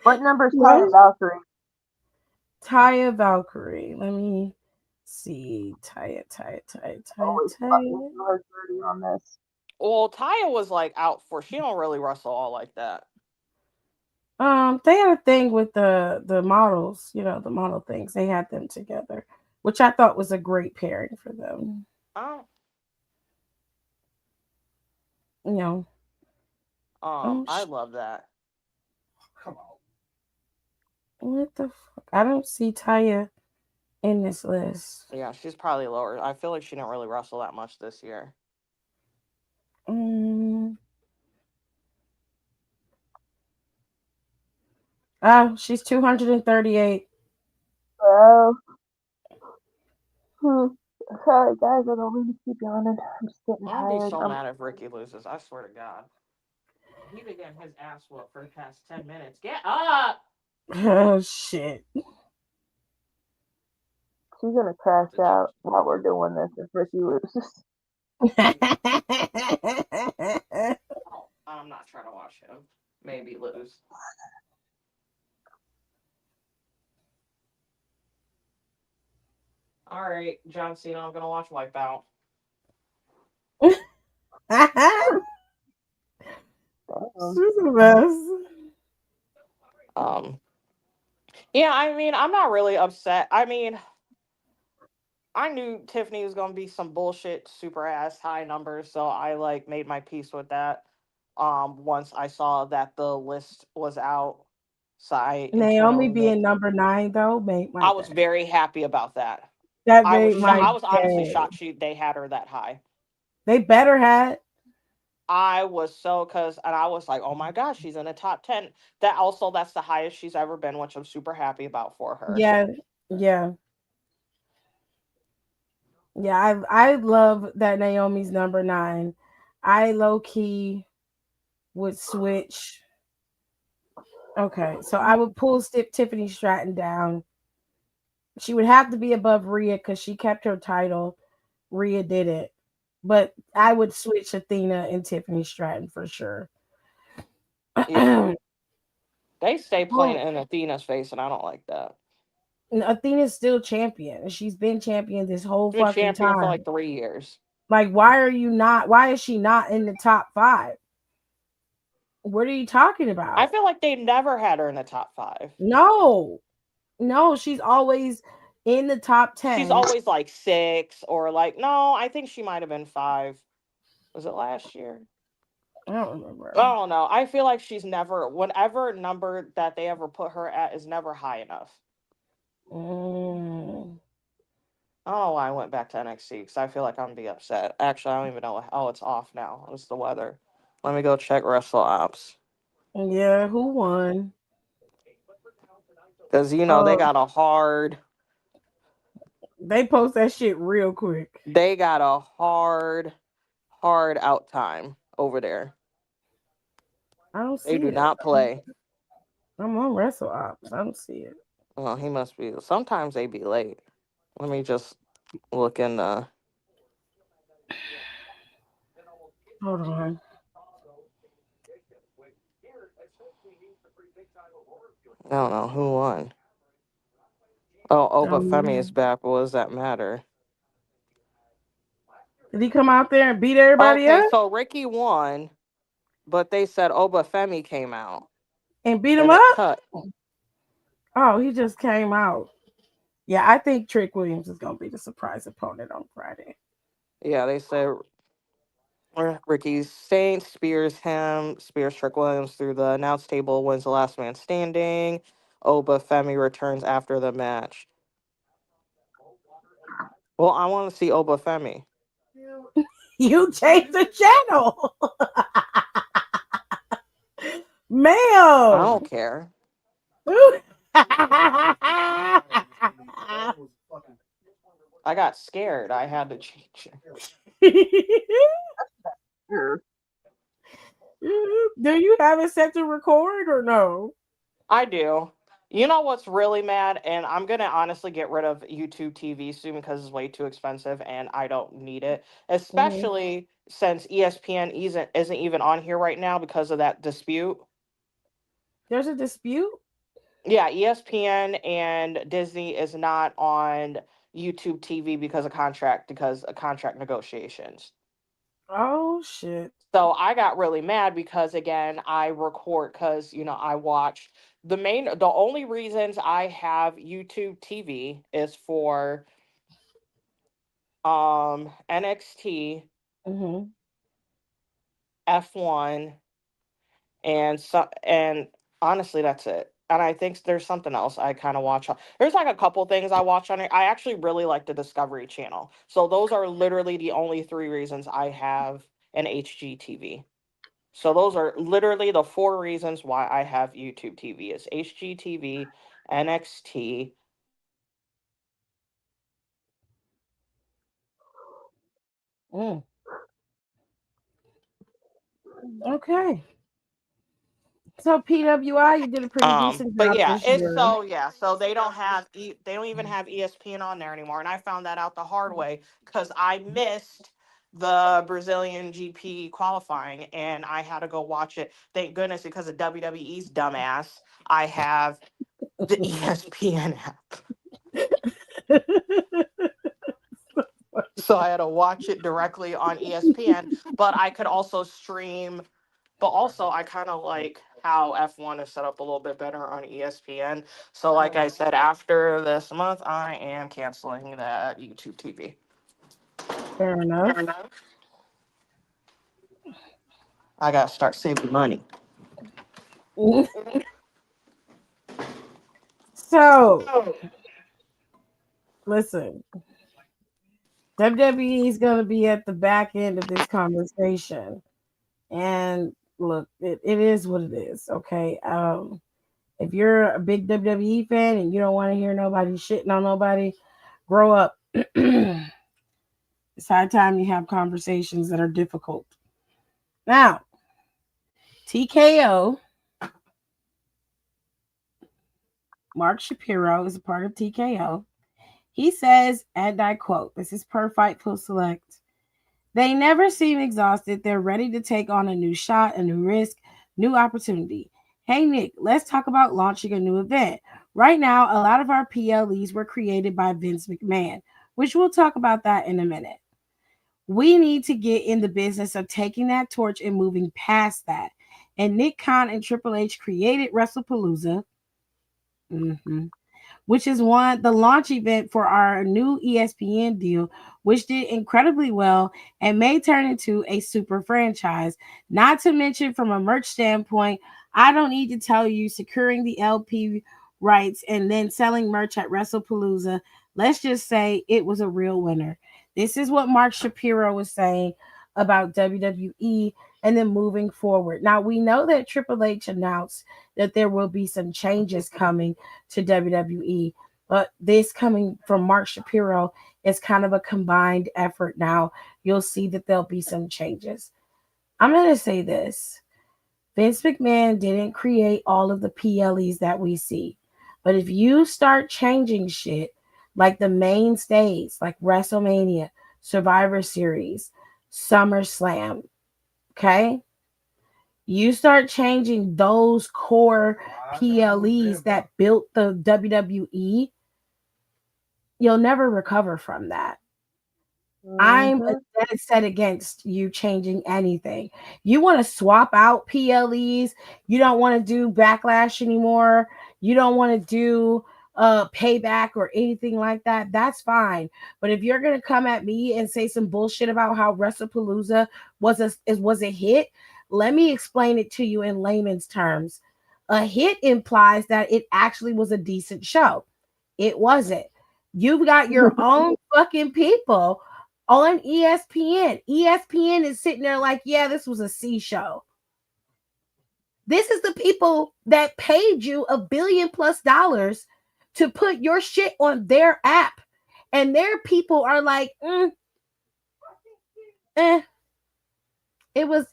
what number's Taya What? Valkyrie? Taya Valkyrie. Let me see. Always fucking Taya. do her dirty on this. Well, Taya was like out for, she don't really wrestle all like that. They had a thing with the models, the model things. They had them together, which I thought was a great pairing for them. Oh, You know, oh, I love that. what the fuck? I don't see Taya in this list. Yeah, she's probably lower. I feel like she didn't really wrestle that much this year. Mm. Oh, she's 238. Well, hmm. Sorry guys, I don't mean to keep yawning. I'm just getting I'm gonna be tired. so mad if Ricky loses. I swear to God. He been getting his ass whooped for the past 10 minutes. Get up! Oh shit. She's gonna crash out while we're doing this if Ricky loses. Oh, I'm not trying to watch him. Maybe lose. All right, John Cena. I'm gonna watch Wipeout. Damn. She's the best. Um, yeah. I mean, I'm not really upset. I mean, I knew Tiffany was gonna be some bullshit, super ass high numbers, so I like made my peace with that. Once I saw that the list was out, so I Naomi internally made. being number 9 though made my I was day. very happy about that. That I was made shocked. my I was honestly day. shocked they had her that high. They better had. I was so because and I was like, oh my gosh, she's in the top 10. That's the highest she's ever been, which I'm super happy about for her. Yeah, yeah, yeah. I love that Naomi's number 9. I low key would switch. Okay, so I would pull Tiffany Stratton down. She would have to be above Rhea because she kept her title. Rhea did it, but I would switch Athena and Tiffany Stratton for sure. Yeah. They stay playing Well, in Athena's face, and I don't like that. Athena's still champion, and she's been champion this whole She's been fucking champion for like time. 3 years. Like, why are you not? Why is she not in the top 5? What are you talking I about? feel like they never had her in the top 5. No, no, she's always in the top She's 10. always like 6 or like, no, I think she might have been 5. Was it last year? I don't remember. I don't know. I feel like she's never, whatever number that they ever put her at is never high enough. Mm. I don't know why I went back to NXT because I feel like I'm gonna be upset. Actually, I don't even know. Oh, it's off now. It's the weather. Let me go check Wrestle Ops Yeah, who won? because they Oh, got a hard, they post that shit real quick. they got a hard, hard out time over there. I don't They see do it. not play. I'm on Wrestle Ops. I don't see it. Oh, he must be. Sometimes they be late. Let me just look in the. Hold on. I don't know who won. Oh, Oba Femi is back. What does that matter? Did he come out there and beat everybody Okay, up so Ricky won, but they said Obafemi came out and beat him and it up? cut. Oh, he just came out. Yeah, I think Trick Williams is gonna be the surprise opponent on Friday. Yeah, they said Ricky Saint spears Trick Williams through the announce table, wins the last man standing. Obafemi returns after the match. Well, I want to see Obafemi. You changed the channel, I ma'am. don't care. I got scared. I had to change it. Mm. Do you have it set to record or no? I do. You know what's really mad? And I'm going to honestly get rid of YouTube TV soon because it's way too expensive and I don't need it. Mhm. Especially since ESPN isn't even on here right now because of that dispute. There's a dispute. Yeah, ESPN and Disney is not on YouTube TV because of contract negotiations. Oh shit. So I got really mad because again, I record because I watch the only reasons I have YouTube TV is for NXT, Hmm. F1, and honestly that's it. And I think there's something else I kind of watch. There's like a couple things I watch on it. I actually really like the Discovery Channel. So those are literally the only three reasons I have an HGTV. So those are literally the four reasons why I have YouTube TV is HGTV, NXT. Mm. Okay. So PWI, you did a pretty decent But job yeah, this year. so they don't even have ESPN on there anymore, and I found that out the hard way because I missed the Brazilian GP qualifying, and I had to go watch it. Thank goodness because of WWE's dumbass. I have the ESPN app, so I had to watch it directly on ESPN. But I could also stream. But also, I kind of like how F1 is set up a little bit better on ESPN. So, like I said, after this month, I am canceling that YouTube TV. Fair enough. I gotta start saving money. So, listen, WWE is going to be at the back end of this conversation. And look, it is what it is. Okay. If you're a big WWE fan and you don't want to hear nobody shitting on nobody, grow up. It's high time you have conversations that are difficult. Now, TKO, Mark Shapiro is a part of TKO. He says, and I quote, this is per Fightful Select. They never seem exhausted. They're ready to take on a new shot, a new risk, new opportunity. Hey, Nick, let's talk about launching a new event. Right now, a lot of our PLEs were created by Vince McMahon, which we'll talk about that in a minute. We need to get in the business of taking that torch and moving past that. And Nick Khan and Triple H created WrestlePalooza. Mhm, which is one the launch event for our new ESPN deal, which did incredibly well and may turn into a super franchise. Not to mention, from a merch standpoint, I don't need to tell you securing the LP rights and then selling merch at WrestlePalooza. Let's just say it was a real winner. This is what Mark Shapiro was saying about WWE and then moving forward. Now, we know that Triple H announced that there will be some changes coming to WWE. But this coming from Mark Shapiro is kind of a combined effort now. You'll see that there'll be some changes. I'm going to say this: Vince McMahon didn't create all of the PLEs that we see. But if you start changing shit like the mainstays, like WrestleMania, Survivor Series, SummerSlam, okay? You start changing those core PLEs that built the WWE, you'll never recover from that. I'm Mhm. dead set against you changing anything. You want to swap out PLEs. You don't want to do backlash anymore. You don't want to do payback or anything like that. That's fine. But if you're gonna come at me and say some bullshit about how WrestlePalooza was a hit, let me explain it to you in layman's terms. A hit implies that it actually was a decent show. It wasn't. You've got your own fucking people on ESPN. ESPN is sitting there like, yeah, this was a C show. This is the people that paid you $1 billion+ to put your shit on their app. And their people are like, eh, it was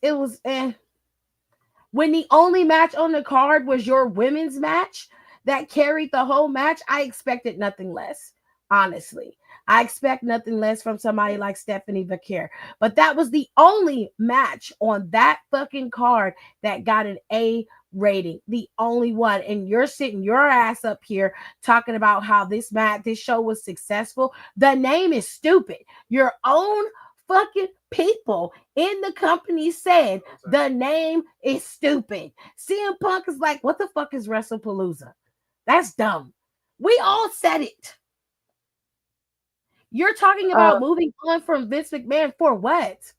when the only match on the card was your women's match that carried the whole match, I expected nothing less. Honestly, I expect nothing less from somebody like Stephanie Vaquer. But that was the only match on that fucking card that got an A rating. The only one. And you're sitting your ass up here talking about how this show was successful. The name is stupid. Your own fucking people in the company said the name is stupid. CM Punk is like, what the fuck is WrestlePalooza? That's dumb. We all said it. You're talking about Uh, moving on from Vince McMahon for what?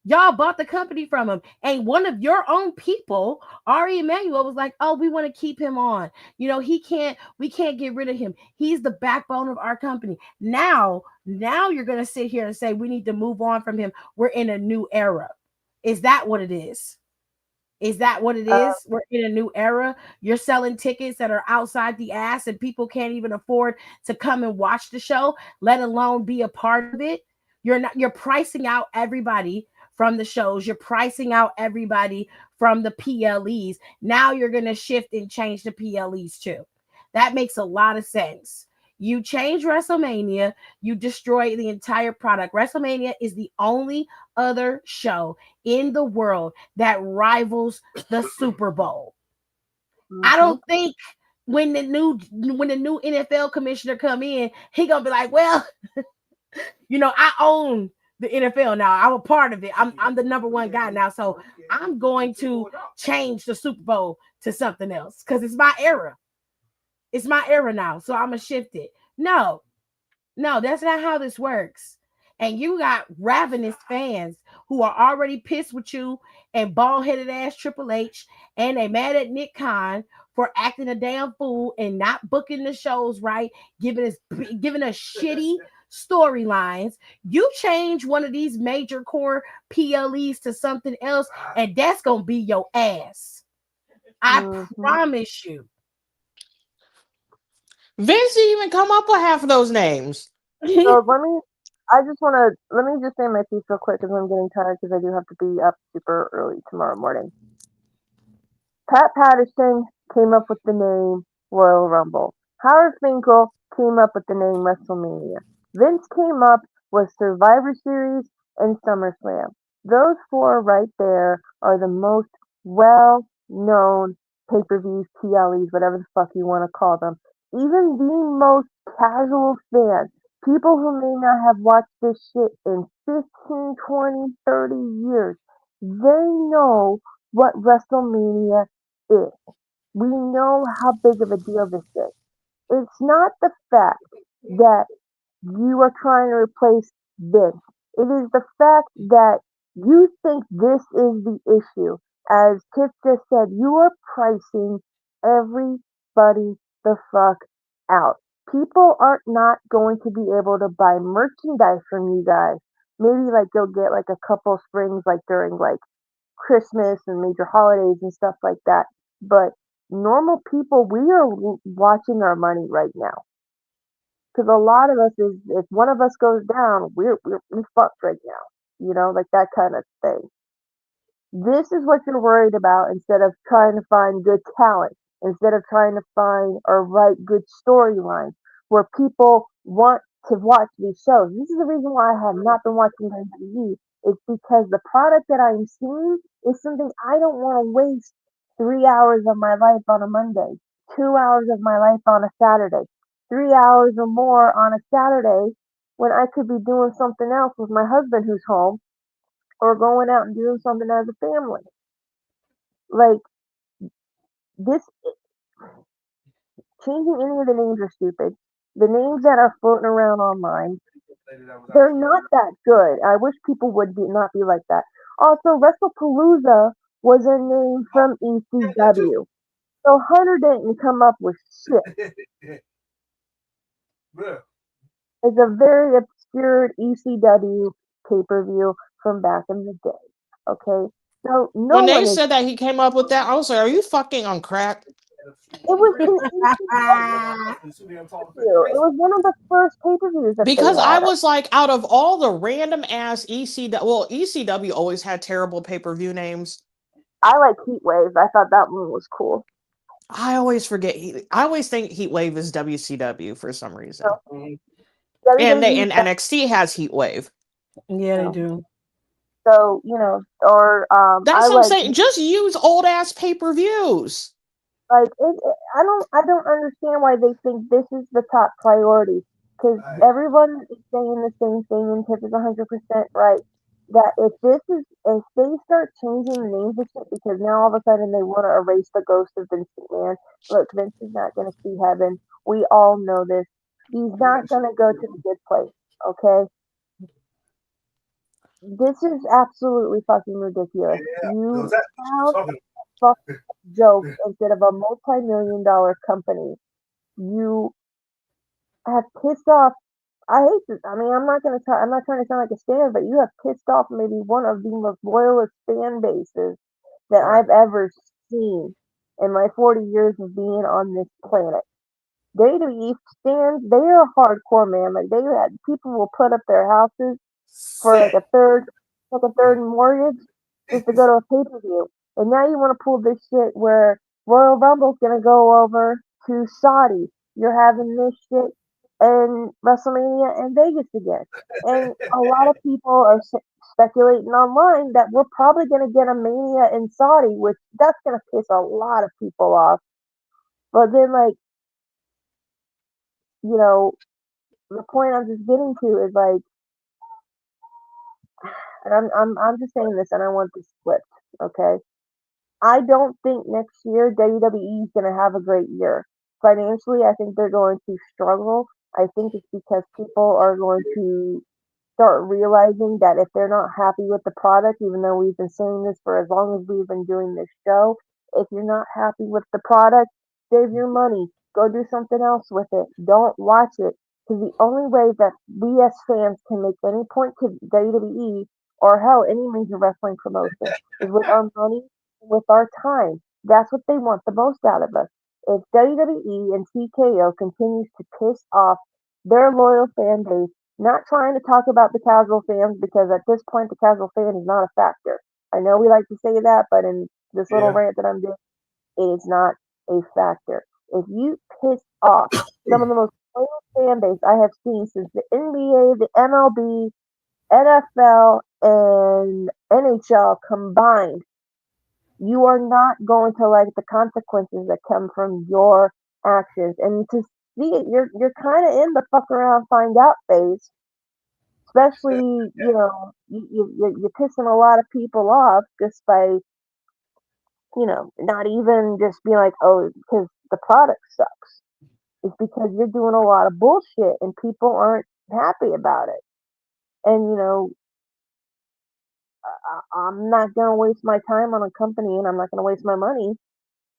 Y'all bought the company from him. And one of your own people, Ari Emanuel, was like, oh, we want to keep him on. We can't get rid of him. He's the backbone of our company. Now you're gonna sit here and say we need to move on from him. We're in a new era. Is that what it is? Is that what it uh, is? We're in a new era. You're selling tickets that are outside the ass, and people can't even afford to come and watch the show, let alone be a part of it. You're pricing out everybody from the shows. You're pricing out everybody from the PLEs. Now you're gonna shift and change the PLEs too. That makes a lot of sense. You change WrestleMania, you destroy the entire product. WrestleMania is the only other show in the world that rivals the Super Bowl. I mhm. don't think when the new NFL commissioner come in, he gonna be like, well, I own the NFL now. I'm a part of it. I'm the number one guy now, so I'm going to change the Super Bowl to something else because it's my era. It's my era now, so I'm gonna shift it. No, no, that's not how this works. And you got ravenous fans who are already pissed with you and bald headed ass Triple H, and they mad at Nick Khan for acting a damn fool and not booking the shows right, giving us shitty storylines. You change one of these major core PLEs to something else, and that's gonna be your ass. I Mhm. promise you. Vince didn't even come up with half of those names. So I just want to, let me just say my piece real quick because I'm getting tired because I do have to be up super early tomorrow morning. Pat Patterson came up with the name Royal Rumble. Howard Finkel came up with the name WrestleMania. Vince came up with Survivor Series and SummerSlam. Those four right there are the most well known pay per views, PLEs, whatever the fuck you want to call them. Even the most casual fan, people who may not have watched this shit in 15, 20, 30 years, they know what WrestleMania is. We know how big of a deal this is. It's not the fact that you are trying to replace this. It is the fact that you think this is the issue. As Tiff just said, you are pricing everybody the fuck out. People aren't not going to be able to buy merchandise from you guys. Maybe like you'll get like a couple springs like during like Christmas and major holidays and stuff like that. But normal people, we are watching our money right now because a lot of us is if one of us goes down, we fucked right now. Like that kind of thing. This is what you're worried about instead of trying to find good talent, instead of trying to find or write good storylines where people want to watch these shows. This is the reason why I have not been watching WWE. It's because the product that I'm seeing is something I don't want to waste 3 hours of my life on a Monday, 2 hours of my life on a Saturday, 3 hours or more on a Saturday when I could be doing something else with my husband who's home or going out and doing something as a family. Like this, changing any of the names are stupid. The names that are floating around online, they're not that good. I wish people would not be like that. Also, WrestlePalooza was a name from ECW. So Hunter didn't come up with shit. It's a very obscure ECW pay-per-view from back in the day. Okay? So no When they one is. said that he came up with that, I was like, "Are you fucking on crack?" It was an ECW. It was one of the first pay-per-views that they Because I had. was like, out of all the random ass ECW, well, ECW always had terrible pay per view names. I like Heatwave. I thought that one was cool. I always forget. I always think Heatwave is WCW for some reason, So WWE. and NXT has Heatwave. Yeah, they So, do. or I That's what I'm saying. Just use old ass pay per views. I don't understand why they think this is the top priority. Because everyone is saying the same thing, and Tiff is 100% right. That if they start changing the names of shit, because now all of a sudden they want to erase the ghost of Vince McMahon. Look, Vince is not going to see heaven. We all know this. He's not going to go to the good place. Okay, this is absolutely fucking ridiculous. You have fucking jokes instead of a multi-million-dollar company. You have pissed off. I hate this. I mean, I'm not trying to sound like a standard, but you have pissed off maybe one of the most loyalist fan bases that I've ever seen in my 40 years of being on this planet. WWE fans, they are hardcore, man. Like they had people will put up their houses for like a third mortgage just to go to a pay per view. And now you want to pull this shit where Royal Rumble's gonna go over to Saudi. You're having this shit and WrestleMania in Vegas again. And a lot of people are speculating online that we're probably gonna get a Mania in Saudi, which that's gonna piss a lot of people off. But then, like, you know, the point I'm just getting to is like, and I'm just saying this, and I want this flipped, okay? I don't think next year WWE is going to have a great year. Financially, I think they're going to struggle. I think it's because people are going to start realizing that if they're not happy with the product, even though we've been saying this for as long as we've been doing this show, if you're not happy with the product, save your money. Go do something else with it. Don't watch it. Because the only way that we as fans can make any point to WWE or hell, any major wrestling promotion is with our money, with our time. That's what they want the most out of us. If WWE and TKO continues to piss off their loyal fan base, not trying to talk about the casual fans because at this point the casual fan is not a factor. I know we like to say that, but in this little rant that I'm doing, it is not a factor. If you piss off some of the most loyal fan base I have seen since the NBA, the MLB, NFL, and NHL combined, you are not going to like the consequences that come from your actions. And to see it, you're kind of in the fuck around, find out phase. Especially, you're pissing a lot of people off just by, not even just being like, oh, because the product sucks. It's because you're doing a lot of bullshit and people aren't happy about it. And, I'm not going to waste my time on a company and I'm not going to waste my money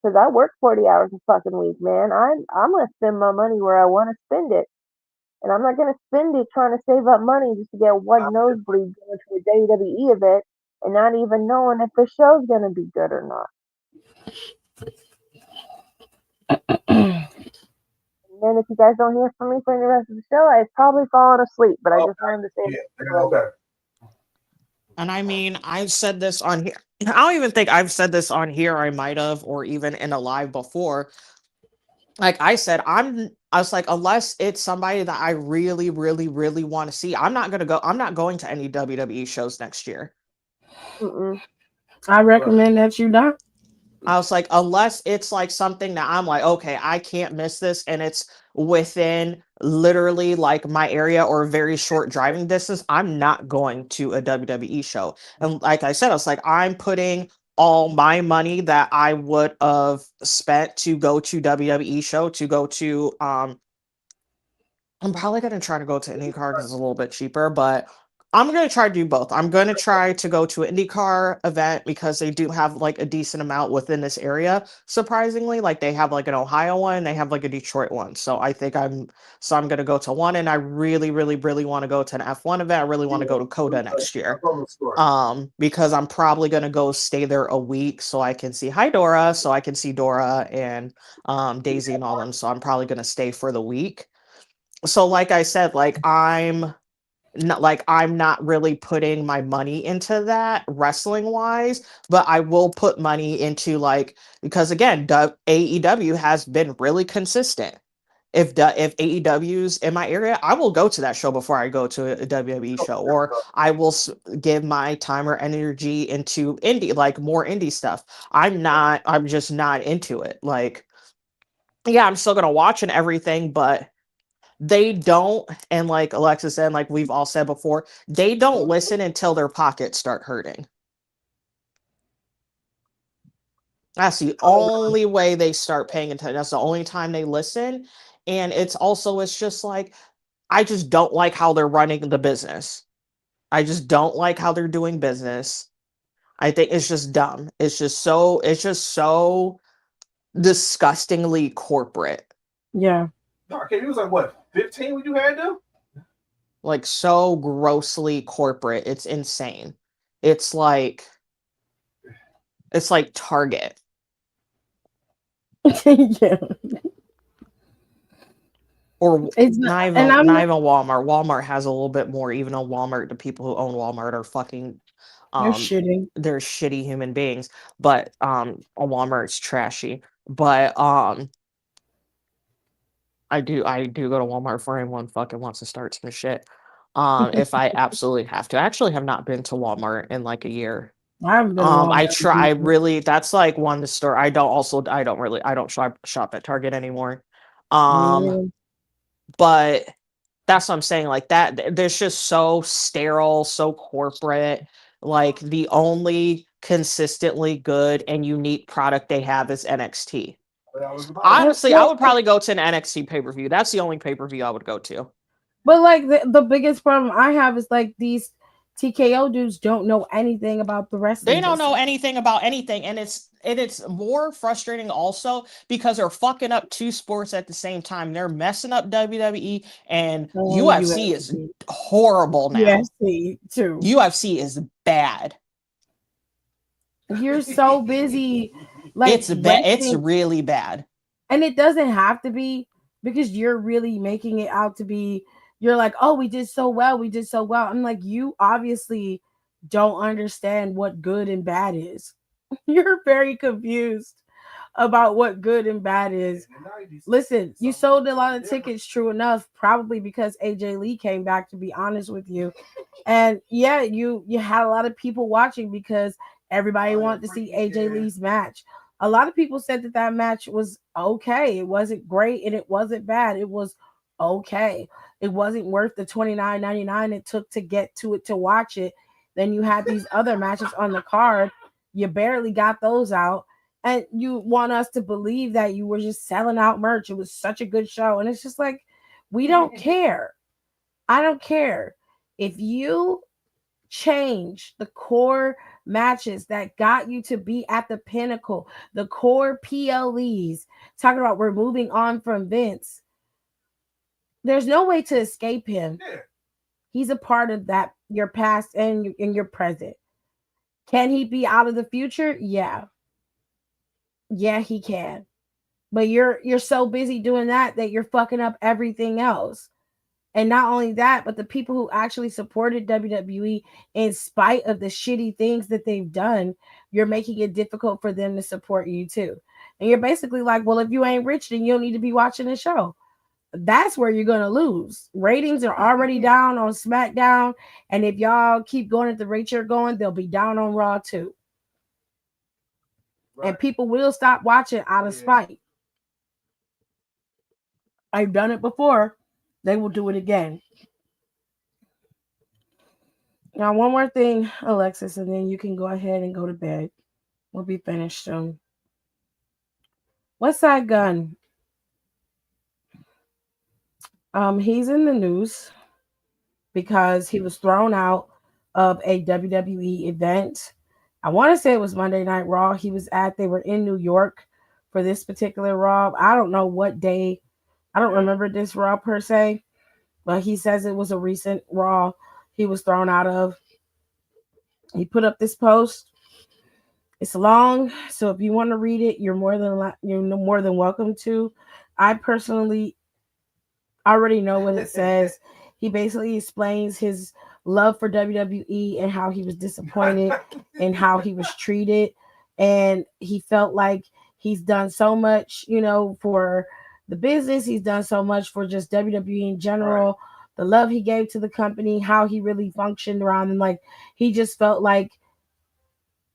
because I work 40 hours a fucking week, man. I'm going to spend my money where I want to spend it. And I'm not going to spend it trying to save up money just to get one nosebleed going to a WWE event and not even knowing if the show's going to be good or not. And then if you guys don't hear from me for the rest of the show, I've probably fallen asleep. But I just wanted to say that. And I mean, I've said this on here. I don't even think I've said this on here. I might have, or even in a live before. Like I said, I was like, unless it's somebody that I really, really, really want to see, I'm not gonna go. I'm not going to any WWE shows next year. Mm-mm. I recommend that you don't. I was like, unless it's like something that I'm like, okay, I can't miss this, and it's within literally like my area or a very short driving distance, I'm not going to a WWE show. And like I said, I was like, I'm putting all my money that I would have spent to go to WWE show to go to I'm probably gonna try to go to IndyCar because it's a little bit cheaper, but I'm gonna try to do both. I'm gonna try to go to an IndyCar event because they do have like a decent amount within this area. Surprisingly, like they have like an Ohio one, they have like a Detroit one. So I'm gonna go to one, and I really, really, really want to go to an F1 event. I really want to go to Coda next year. Because I'm probably gonna go stay there a week so I can see hi Dora, so I can see Dora and Daisy and all them. So I'm probably gonna stay for the week. So like I said, I'm not really putting my money into that wrestling wise, but I will put money into like because again, AEW has been really consistent. If AEW's in my area, I will go to that show before I go to a WWE show, or I will give my time or energy into indie, like more indie stuff. I'm just not into it. Like, yeah, I'm still gonna watch and everything, but they don't, and like Alexis said, like we've all said before, they don't listen until their pockets start hurting. That's the only way they start paying attention. That's the only time they listen. And it's just like, I just don't like how they're running the business. I just don't like how they're doing business. I think it's just dumb. It's just so disgustingly corporate. Yeah. Dark, he was like what, 15 when you had them? Like so grossly corporate. It's insane. It's like it's like Target Yeah. or It's not, and I'm not not, even Walmart. Walmart has a little bit more, even though Walmart, the people who own Walmart are fucking they're um shitting. they're shitty human beings. But Walmart's trashy. But I do go to Walmart for anyone fucking wants to start some shit. If I absolutely have to. I actually have not been to Walmart in like a year. I haven't been to I Walmart in try. I years. really. That's like one store. I don't really. I don't shop at Target anymore. Me Um, neither. but that's what I'm saying. Like that. There's just so sterile, so corporate. Like the only consistently good and unique product they have is NXT. Honestly, I Well, would probably go to an NXT pay per view. That's the only pay per view I would go to. but like the biggest problem I have is like these TKO dudes don't know anything about the They wrestling don't know business. anything about anything, and it's more frustrating also because they're fucking up two sports at the same time. They're messing up WWE, and And UFC is UFC, horrible now. UFC too. UFC is bad. You're so busy, like It's bad. It's wrestling, really bad. and it doesn't have to be because you're really making it out to be. You're like, oh, we did so well, we did so well. I'm like, you obviously don't understand what good and bad is. You're very confused about what good and bad is. Listen, you sold a lot of tickets, true enough, probably because AJ Lee came back, to be honest with you. And yeah, you had a lot of people watching because everybody wanted to see AJ Lee's match. A lot of people said that that match was okay. It wasn't great and it wasn't bad. It was okay. It wasn't worth the $29.99 it took to get to it to watch it. Then you had these other matches on the card. You barely got those out. And you want us to believe that you were just selling out merch. It was such a good show. And it's just like, we don't care. I don't care. If you change the core matches that got you to be at the pinnacle, the core PLEs, talking about we're moving on from Vince, there's no way to escape him. He's a part of that, your past and your present. Can he be out of the future? Yeah. Yeah, he can. But you're so busy doing that that you're fucking up everything else. And not only that, but the people who actually supported WWE in spite of the shitty things that they've done, you're making it difficult for them to support you too. And you're basically like, well, if you ain't rich, then you don't need to be watching the show. That's where you're going to lose. Ratings are already down on SmackDown. And if y'all keep going at the rate you're going, they'll be down on Raw too. Right. And people will stop watching out of spite. I've done it before. They will do it again. Now, one more thing, Alexis, and then you can go ahead and go to bed. We'll be finished soon. What's that gun? He's in the news because he was thrown out of a WWE event. I want to say it was Monday Night Raw. He was at. They were in New York for this particular Raw. I don't know what day. I don't remember this Raw per se, but he says it was a recent Raw he was thrown out of. He put up this post. It's long, so if you want to read it, you're more than welcome to. I personally already know what it says. He basically explains his love for WWE and how he was disappointed and how he was treated. And he felt like he's done so much, for the business. He's done so much for just WWE in general. Right. The love he gave to the company, how he really functioned around them. Like, he just felt like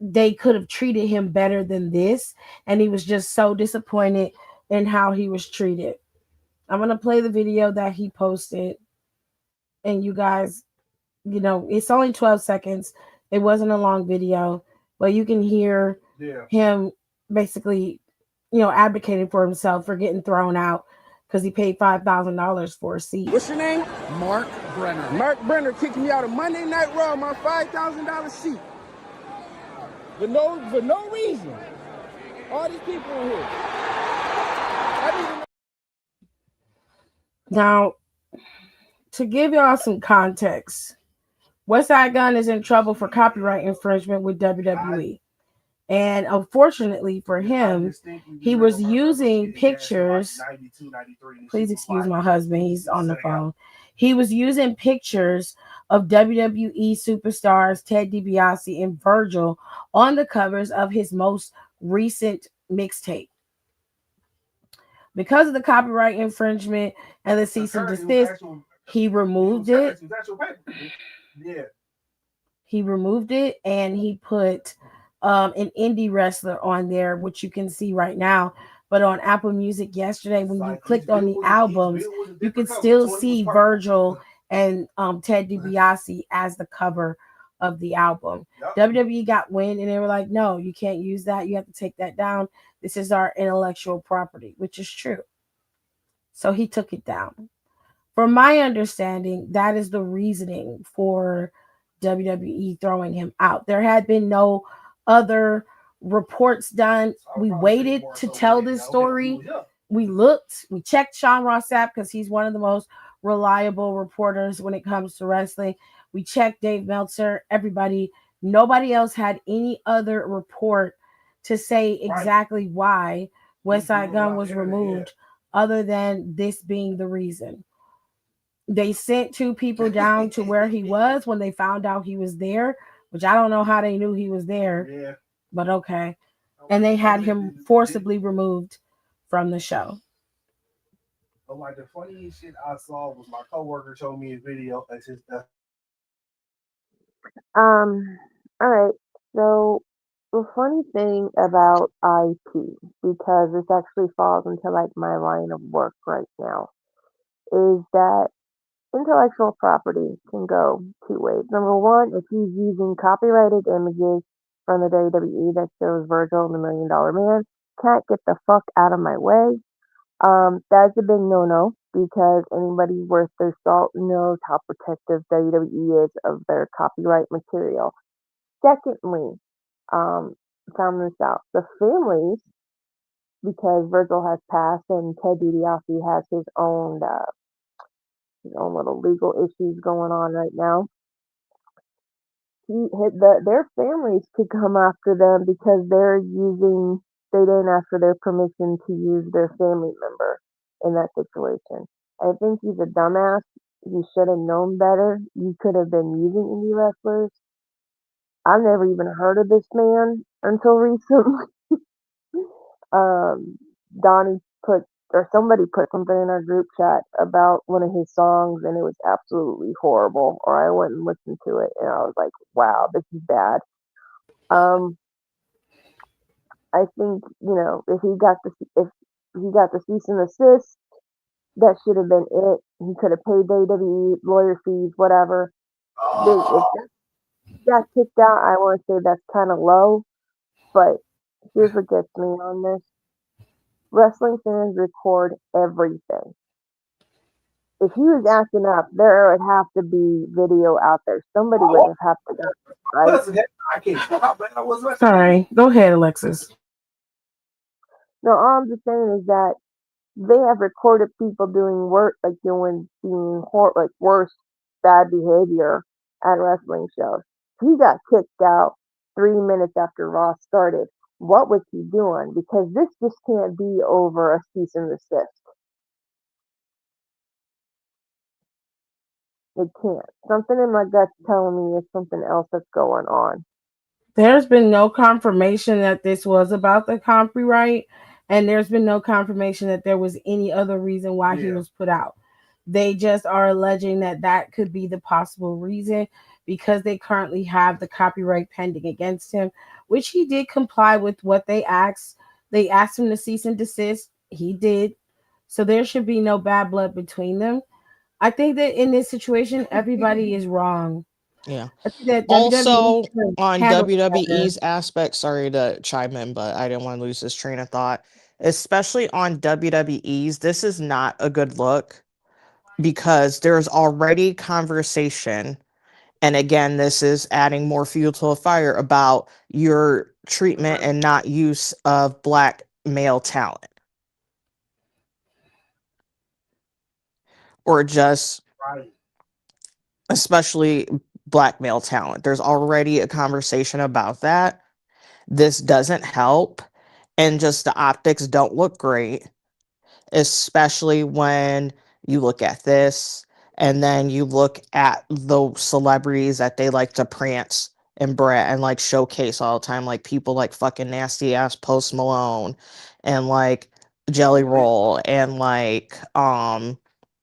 they could have treated him better than this. And he was just so disappointed in how he was treated. I'm going to play the video that he posted. And you guys, it's only 12 seconds. It wasn't a long video, but you can hear him basically, advocating for himself for getting thrown out because he paid $5,000 for a seat. What's your name? Mark Brenner. Mark Brenner kicked me out of Monday Night Raw, my $5,000 seat. For no reason. All these people in here. Now, to give y'all some context, Westside Gunn is in trouble for copyright infringement with WWE. And unfortunately for him, he was using pictures. Please excuse my husband, he's on the phone. He was using pictures of WWE superstars Ted DiBiase and Virgil on the covers of his most recent mixtape. Because of the copyright infringement and the cease and desist, he removed it. Yeah. He removed it and he put an indie wrestler on there, which you can see right now. But on Apple Music yesterday, when you clicked on the albums, you could still see Virgil and Ted DiBiase as the cover of the album. WWE got wind and they were like, no, you can't use that. You have to take that down. This is our intellectual property, which is true. So he took it down. From my understanding, that is the reasoning for WWE throwing him out. There had been no other reports done. We waited to tell this story. We looked, we checked Sean Ross Sapp because he's one of the most reliable reporters when it comes to wrestling. We checked Dave Meltzer, everybody. Nobody else had any other report to say exactly why Westside Gunn was removed, other than this being the reason. They sent two people down to where he was when they found out he was there, which I don't know how they knew he was there. Yeah. But okay. And they had him forcibly removed from the show. But like the funniest shit I saw was my coworker showed me a video. All right. So the funny thing about IP, because this actually falls into like my line of work right now, is that intellectual property can go two ways. Number one, if he's using copyrighted images from the WWE that shows Virgil and the $1 Million Man, can't get the fuck out of my way. That's a big no-no because anybody worth their salt knows how protective WWE is of their copyright material. Secondly, found this out. The families, because Virgil has passed and Ted DiBiase has his own little legal issues going on right now. Their families could come after them because they didn't ask for their permission to use their family member in that situation. I think he's a dumbass. He should have known better. You could have been using indie wrestlers. I've never even heard of this man until recently. um, Donnie put or somebody put something in our group chat about one of his songs and it was absolutely horrible. Or I went and listened to it and I was like, wow, this is bad. Um, I think if he got the cease and desist, that should have been it. He could have paid WWE lawyer fees, whatever. If that got kicked out, I want to say that's kind of low. But here's what gets me on this: wrestling fans record everything. If he was acting up, there would have to be video out there. Somebody would have to go, right? Plus, I can't tell how bad I was. Sorry. Go ahead, Alexis. No, all I'm just saying is that they have recorded people doing work, like being like worse bad behavior at wrestling shows. He got kicked out 3 minutes after Raw started. What was he doing? Because this just can't be over a cease and desist. It can't. Something in my gut's telling me there's something else that's going on. There's been no confirmation that this was about the copyright, and there's been no confirmation that there was any other reason why he was put out. They just are alleging that that could be the possible reason because they currently have the copyright pending against him, which he did comply with what they asked. They asked him to cease and desist. He did. So there should be no bad blood between them. I think that in this situation, everybody is wrong. Yeah. I think that WWE Also, should on handle it better. WWE's aspect, sorry to chime in, but I didn't want to lose this train of thought. Especially on WWE's, this is not a good look because there's already conversation. And again, this is adding more fuel to a fire about your treatment and not use of black male talent or just Right. especially black male talent. There's already a conversation about that. This doesn't help, and just the optics don't look great, especially when you look at this and then you look at the celebrities that they like to prance and brat and like showcase all the time, like people like fucking nasty ass Post Malone and like Jelly Roll and like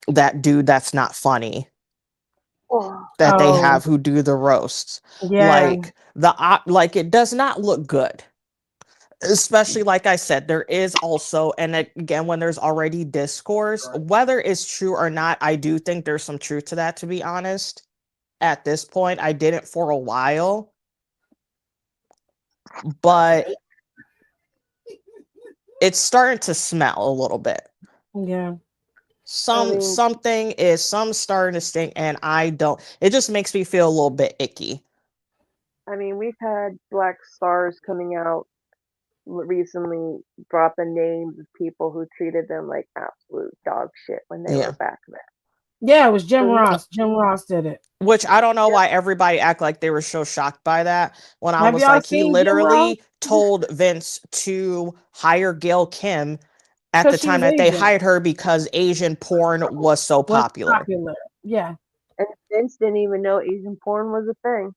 that dude that's not funny Oh, that they Oh, have who do the roasts. yeah, Like like it does not look good, especially like I said, there is also, and again, when there's already discourse, Right. whether it's true or not, I do think there's some truth to that, to be honest. At this point, I didn't for a while, but it's starting to smell a little bit. yeah. I mean, Some starting to stink, and I don't, it just makes me feel a little bit icky. we've had black stars coming out recently dropping names of people who treated them like absolute dog shit when they were Yeah. back then. Yeah, it was Jim So Ross. Jim Ross did it. Which I don't know yeah, why everybody act like they were so shocked by that when I Have was y'all like, he seen Jim Ross? literally told Vince to hire Gail Kim at the Because she time was that they Asian. hired her because Asian porn was so Was popular. popular. Yeah. and Vince didn't even know Asian porn was a thing.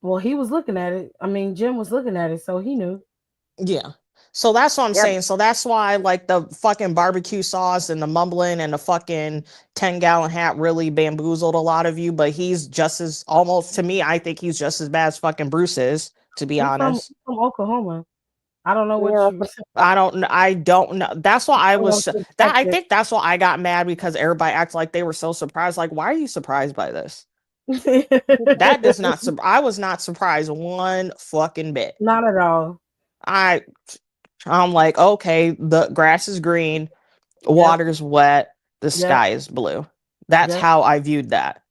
Well, he was looking at it. I mean, Jim was looking at it, so he knew. Yeah. So that's what I'm Yep. saying. So that's why like the fucking barbecue sauce and the mumbling and the fucking 10-gallon hat really bamboozled a lot of you, but he's just as almost to me, I think he's just as bad as fucking Bruce is, to be honest. He's from Oklahoma. I don't know what Yeah, you I don't know. That's why I was that I expected. think that's why I got mad because everybody acts like they were so surprised. Like, why are you surprised by this? That does not I was not surprised one fucking bit. Not at all. I I'm like, okay, the grass is green, Yep. water's wet, the Yep. sky is blue. That's Yep. how I viewed that.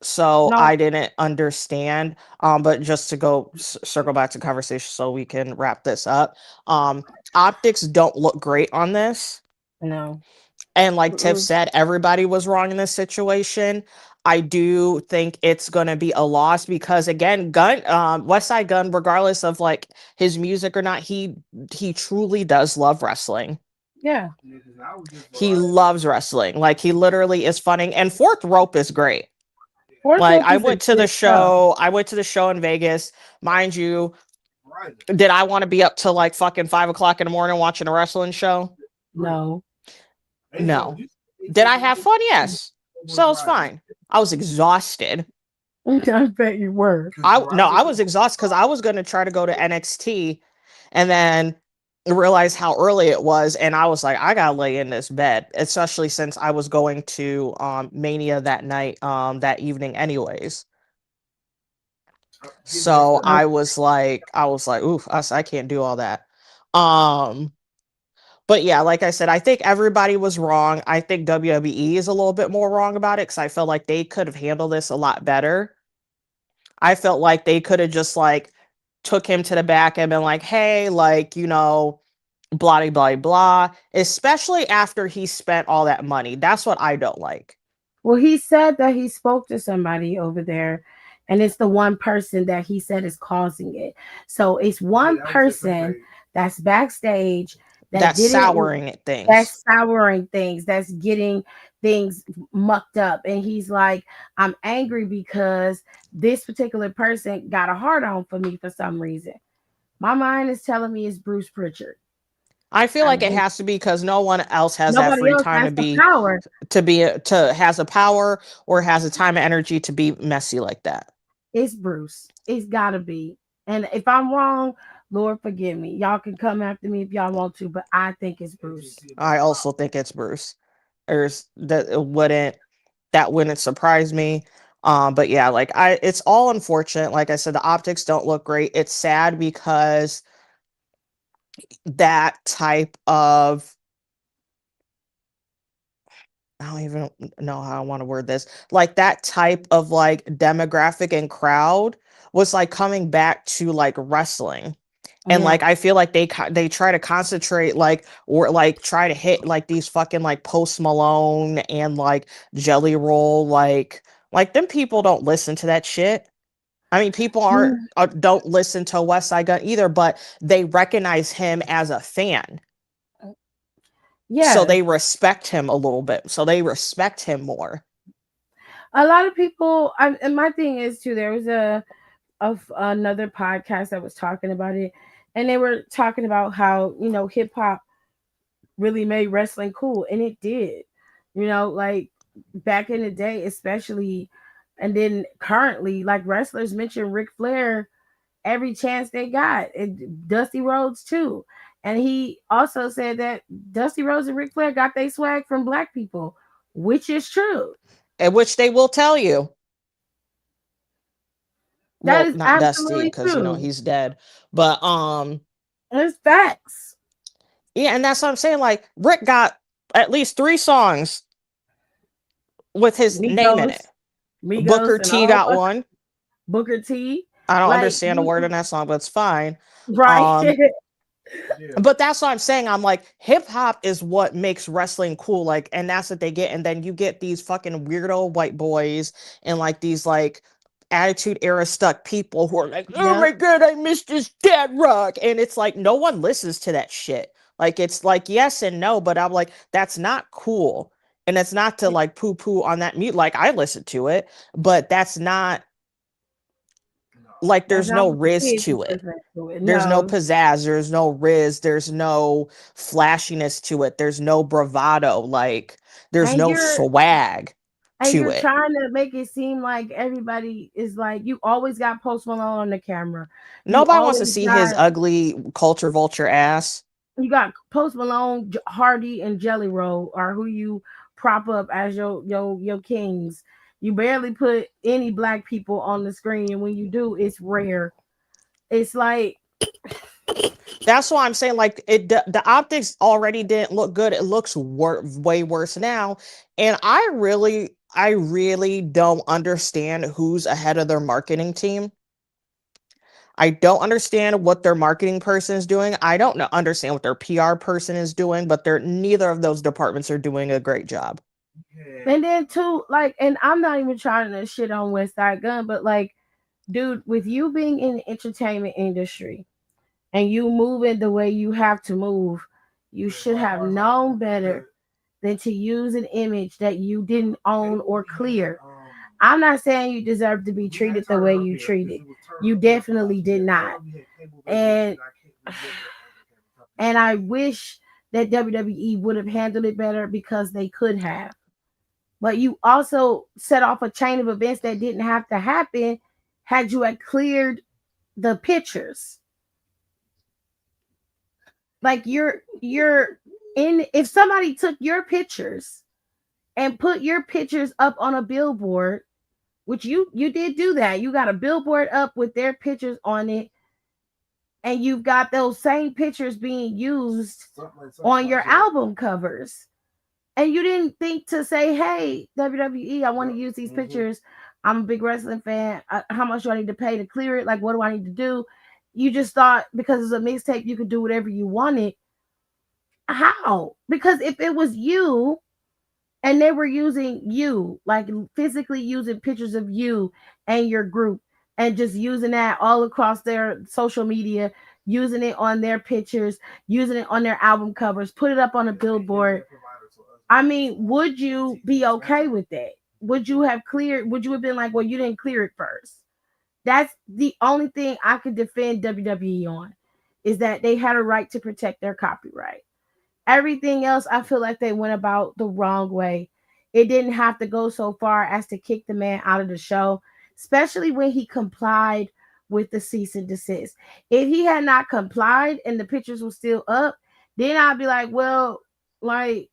So No. I didn't understand. But just to go circle back to conversation so we can wrap this up. Optics don't look great on this. No. And like Tiff mm-mm. said, everybody was wrong in this situation. I do think it's gonna be a loss because again, West Side Gun, regardless of like his music or not, he truly does love wrestling. Yeah. He loves wrestling. Like he literally is funny. And Fourth Rope is great. Fourth Like Rope is a good show. I went to the show in Vegas. Mind you, Right. did I want to be up till like fucking 5 o'clock in the morning watching a wrestling show? No. No. Did I have fun? Yes. So it's fine. I was exhausted. I bet you were. I was exhausted because I was gonna try to go to NXT and then realize how early it was, and I was like, I gotta lay in this bed, especially since I was going to Mania that night, that evening anyways. Getting dressed So up. I was like, ooh, I can't do all that. Um, but yeah, like I said, I think everybody was wrong. I think WWE is a little bit more wrong about it because I felt like they could have handled this a lot better. I felt like they could have just like took him to the back and been like, hey, like, blah blah blah, especially after he spent all that money. That's what I don't like. Well, he said that he spoke to somebody over there, and it's the one person that he said is causing it. So it's Yeah, one that was just person backstage. that's backstage that That's didn't souring at things. that's souring things, that's getting things mucked up. And he's like, I'm angry because this particular person got a hard on for me for some reason. My mind is telling me it's Bruce Pritchard. I feel I like it mean, has to be because no one else has that nobody free else time has to the be power. to has a power or has a time and energy to be messy like that. It's Bruce. It's gotta be. And if I'm wrong, Lord forgive me. Y'all can come after me if y'all want to, but I think it's Bruce. AT&T I about also think it's Bruce. There's that wouldn't surprise me. But yeah, like it's all unfortunate. Like I said, the optics don't look great. It's sad because that type of I don't even know how I want to word this. Like that type of like demographic and crowd was like coming back to like wrestling. And Yeah. like I feel like they try to concentrate like or like try to hit like these fucking like Post Malone and like Jelly Roll like them people don't listen to that shit. I mean, people aren't Mm, don't listen to West Side Gun either, but they recognize him as a fan, so yes. they respect him a little bit. So they respect him more. A lot of people and my thing is too, there was another podcast that was talking about it, and they were talking about how, hip hop really made wrestling cool, and it did. Like back in the day, especially, and then currently, like wrestlers mention Ric Flair every chance they got, and Dusty Rhodes too. And he also said that Dusty Rhodes and Ric Flair got their swag from black people, which is true. And which they will tell you. That Well, is not Dusty, absolutely because true. he's dead. But It's facts. yeah, and that's what I'm saying. Like Rick got at least 3 songs with his name in it. Migos, Booker Migos, and a T whole got bunch of one. Booker T. I don't Like, understand a word in that song, but it's fine. right? Um, Yeah. but that's what I'm saying. I'm like, hip hop is what makes wrestling cool. Like, and that's what they get. And then you get these fucking weirdo white boys and like these like attitude era stuck people who are like, oh Yep. my god, I miss this dad rock. And it's like no one listens to that shit. Like it's like yes and no, but I'm like, that's not cool. And it's not to like poo poo on that mute. Like I listen to it, but that's not No. like That's there's not no what the riz kids is to it. listening to. It. There's no No. pizzazz, there's no riz, there's no flashiness to it, there's no bravado, like there's And no you're swag and to you're it. trying to make it seem like everybody is like, you always got Post Malone on the camera. You Nobody wants to always see his got ugly culture vulture ass. you got Post Malone, Hardy, and Jelly Roll are who you prop up as your kings. You barely put any black people on the screen, and when you do, it's rare. It's like, That's why I'm saying like the optics already didn't look good. It looks way worse now. And I really don't understand who's ahead of their marketing team. I don't understand what their marketing person is doing. I don't understand what their PR person is doing, but they're neither of those departments are doing a great job. Yeah. and then too, like, and I'm not even trying to shit on West Side Gun, but like, dude, with you being in the entertainment industry and you moving the way you have to move, you Yeah, should right, have right, right. known better The than to use an image that you didn't own cable or we had, clear. I'm not saying you deserve to be we had treated the Turner way up you there because treated. it was Turner You up there for definitely us. We did had not. Turner, we had cable radio. We And got we was able to own the cable company and then. I wish that WWE would have handled it better because they could have. But you also set off a chain of events that didn't have to happen had you had cleared the pictures. Like you're in if somebody took your pictures and put your pictures up on a billboard, which you did do that. You got a billboard up with their pictures on it, and you've got those same pictures being used on your album covers. And you didn't think to say, "Hey, WWE, I want to use these pictures. I'm a big wrestling fan. How much do I need to pay to clear it? Like, what do I need to do?" You just thought because it's a mixtape, you could do whatever you wanted. How? Because if it was you and they were using you, like physically using pictures of you and your group, and just using that all across their social media, using it on their pictures, using it on their album covers, put it up on a billboard. I mean, would you be okay with that? Would you have cleared? Would you have been like, well, you didn't clear it first? That's the only thing I could defend WWE on, is that they had a right to protect their copyright. Everything else, I feel like they went about the wrong way. It didn't have to go so far as to kick the man out of the show, especially when he complied with the cease and desist. If he had not complied and the pictures were still up, then I'd be like, well, like,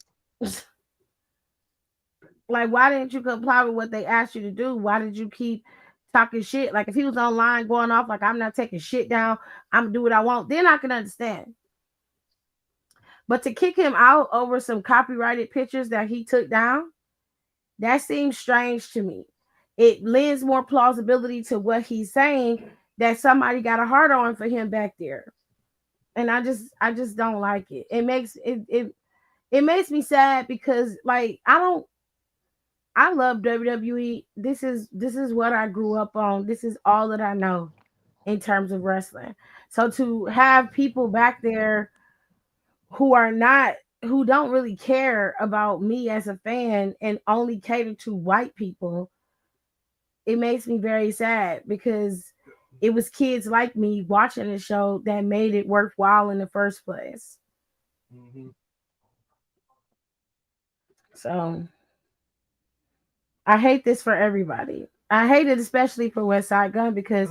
like, why didn't you comply with what they asked you to do? Why did you keep talking shit? Like, if he was online going off, like, I'm not taking shit down, I'm gonna do what I want, then I can understand. But to kick him out over some copyrighted pictures that he took down, that seems strange to me. It lends more plausibility to what he's saying, that somebody got a hard on for him back there. And I just don't like it. It makes me sad because, like, I love WWE. This is what I grew up on. This is all that I know in terms of wrestling. So to have people back there who are not, who don't really care about me as a fan and only cater to white people, it makes me very sad because it was kids like me watching the show that made it worthwhile in the first place. Mm-hmm. So I hate this for everybody. I hate it especially for West Side Gun because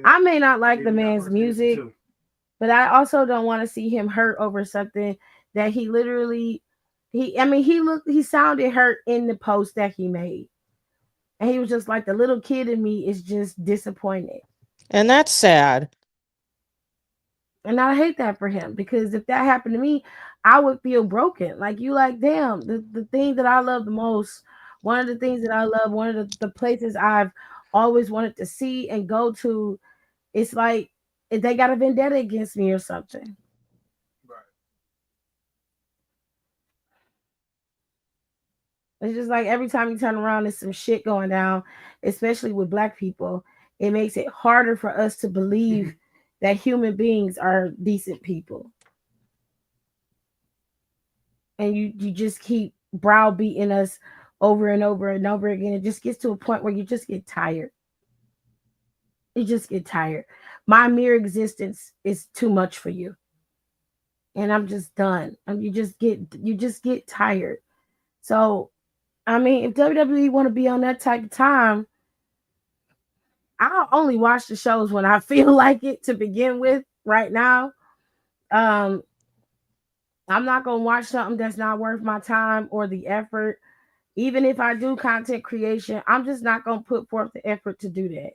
I may not like the man's music, but I also don't want to see him hurt over something that he literally, he sounded hurt in the post that he made. And he was just like, the little kid in me is just disappointed. And that's sad. And I hate that for him because if that happened to me, I would feel broken. Like, you like, damn, the thing that I love the most, one of the things that I love, one of the places I've always wanted to see and go to, it's like if they got a vendetta against me or something. Right. It's just like every time you turn around, there's some shit going down, especially with black people. It makes it harder for us to believe that human beings are decent people. And you just keep browbeating us over and over and over again. It just gets to a point where you just get tired. You just get tired. My mere existence is too much for you. And I'm just done. You just get tired. So I mean, if WWE want to be on that type of time, I'll only watch the shows when I feel like it to begin with. Right now, um, I'm not gonna watch something that's not worth my time or the effort. Even if I do content creation, I'm just not gonna put forth the effort to do that.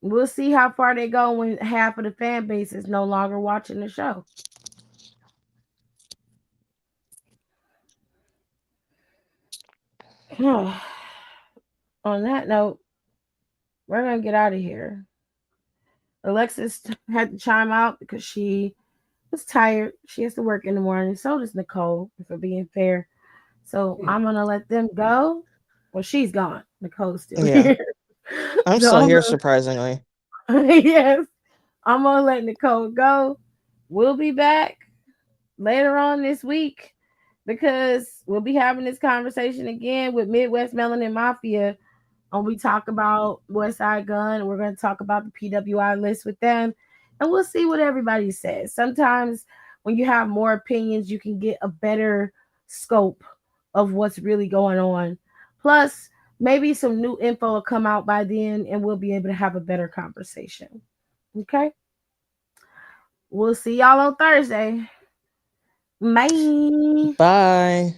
We'll see how far they go when half of the fan base is no longer watching the show. On that note, we're gonna get out of here. Alexis had to chime out because she was tired. She has to work in the morning. So does Nicole, if we're being fair. So I'm gonna let them go. Well, she's gone. Nicole's still Yeah. here. I'm So still here, surprisingly. yes, I'm gonna let Nicole go. We'll be back later on this week because we'll be having this conversation again with Midwest Melanin Mafia. And we talk about West Side Gun. We're going to talk about the PWI list with them. And we'll see what everybody says. Sometimes when you have more opinions, you can get a better scope of what's really going on. Plus, maybe some new info will come out by then and we'll be able to have a better conversation. Okay? We'll see y'all on Thursday. Bye. Bye.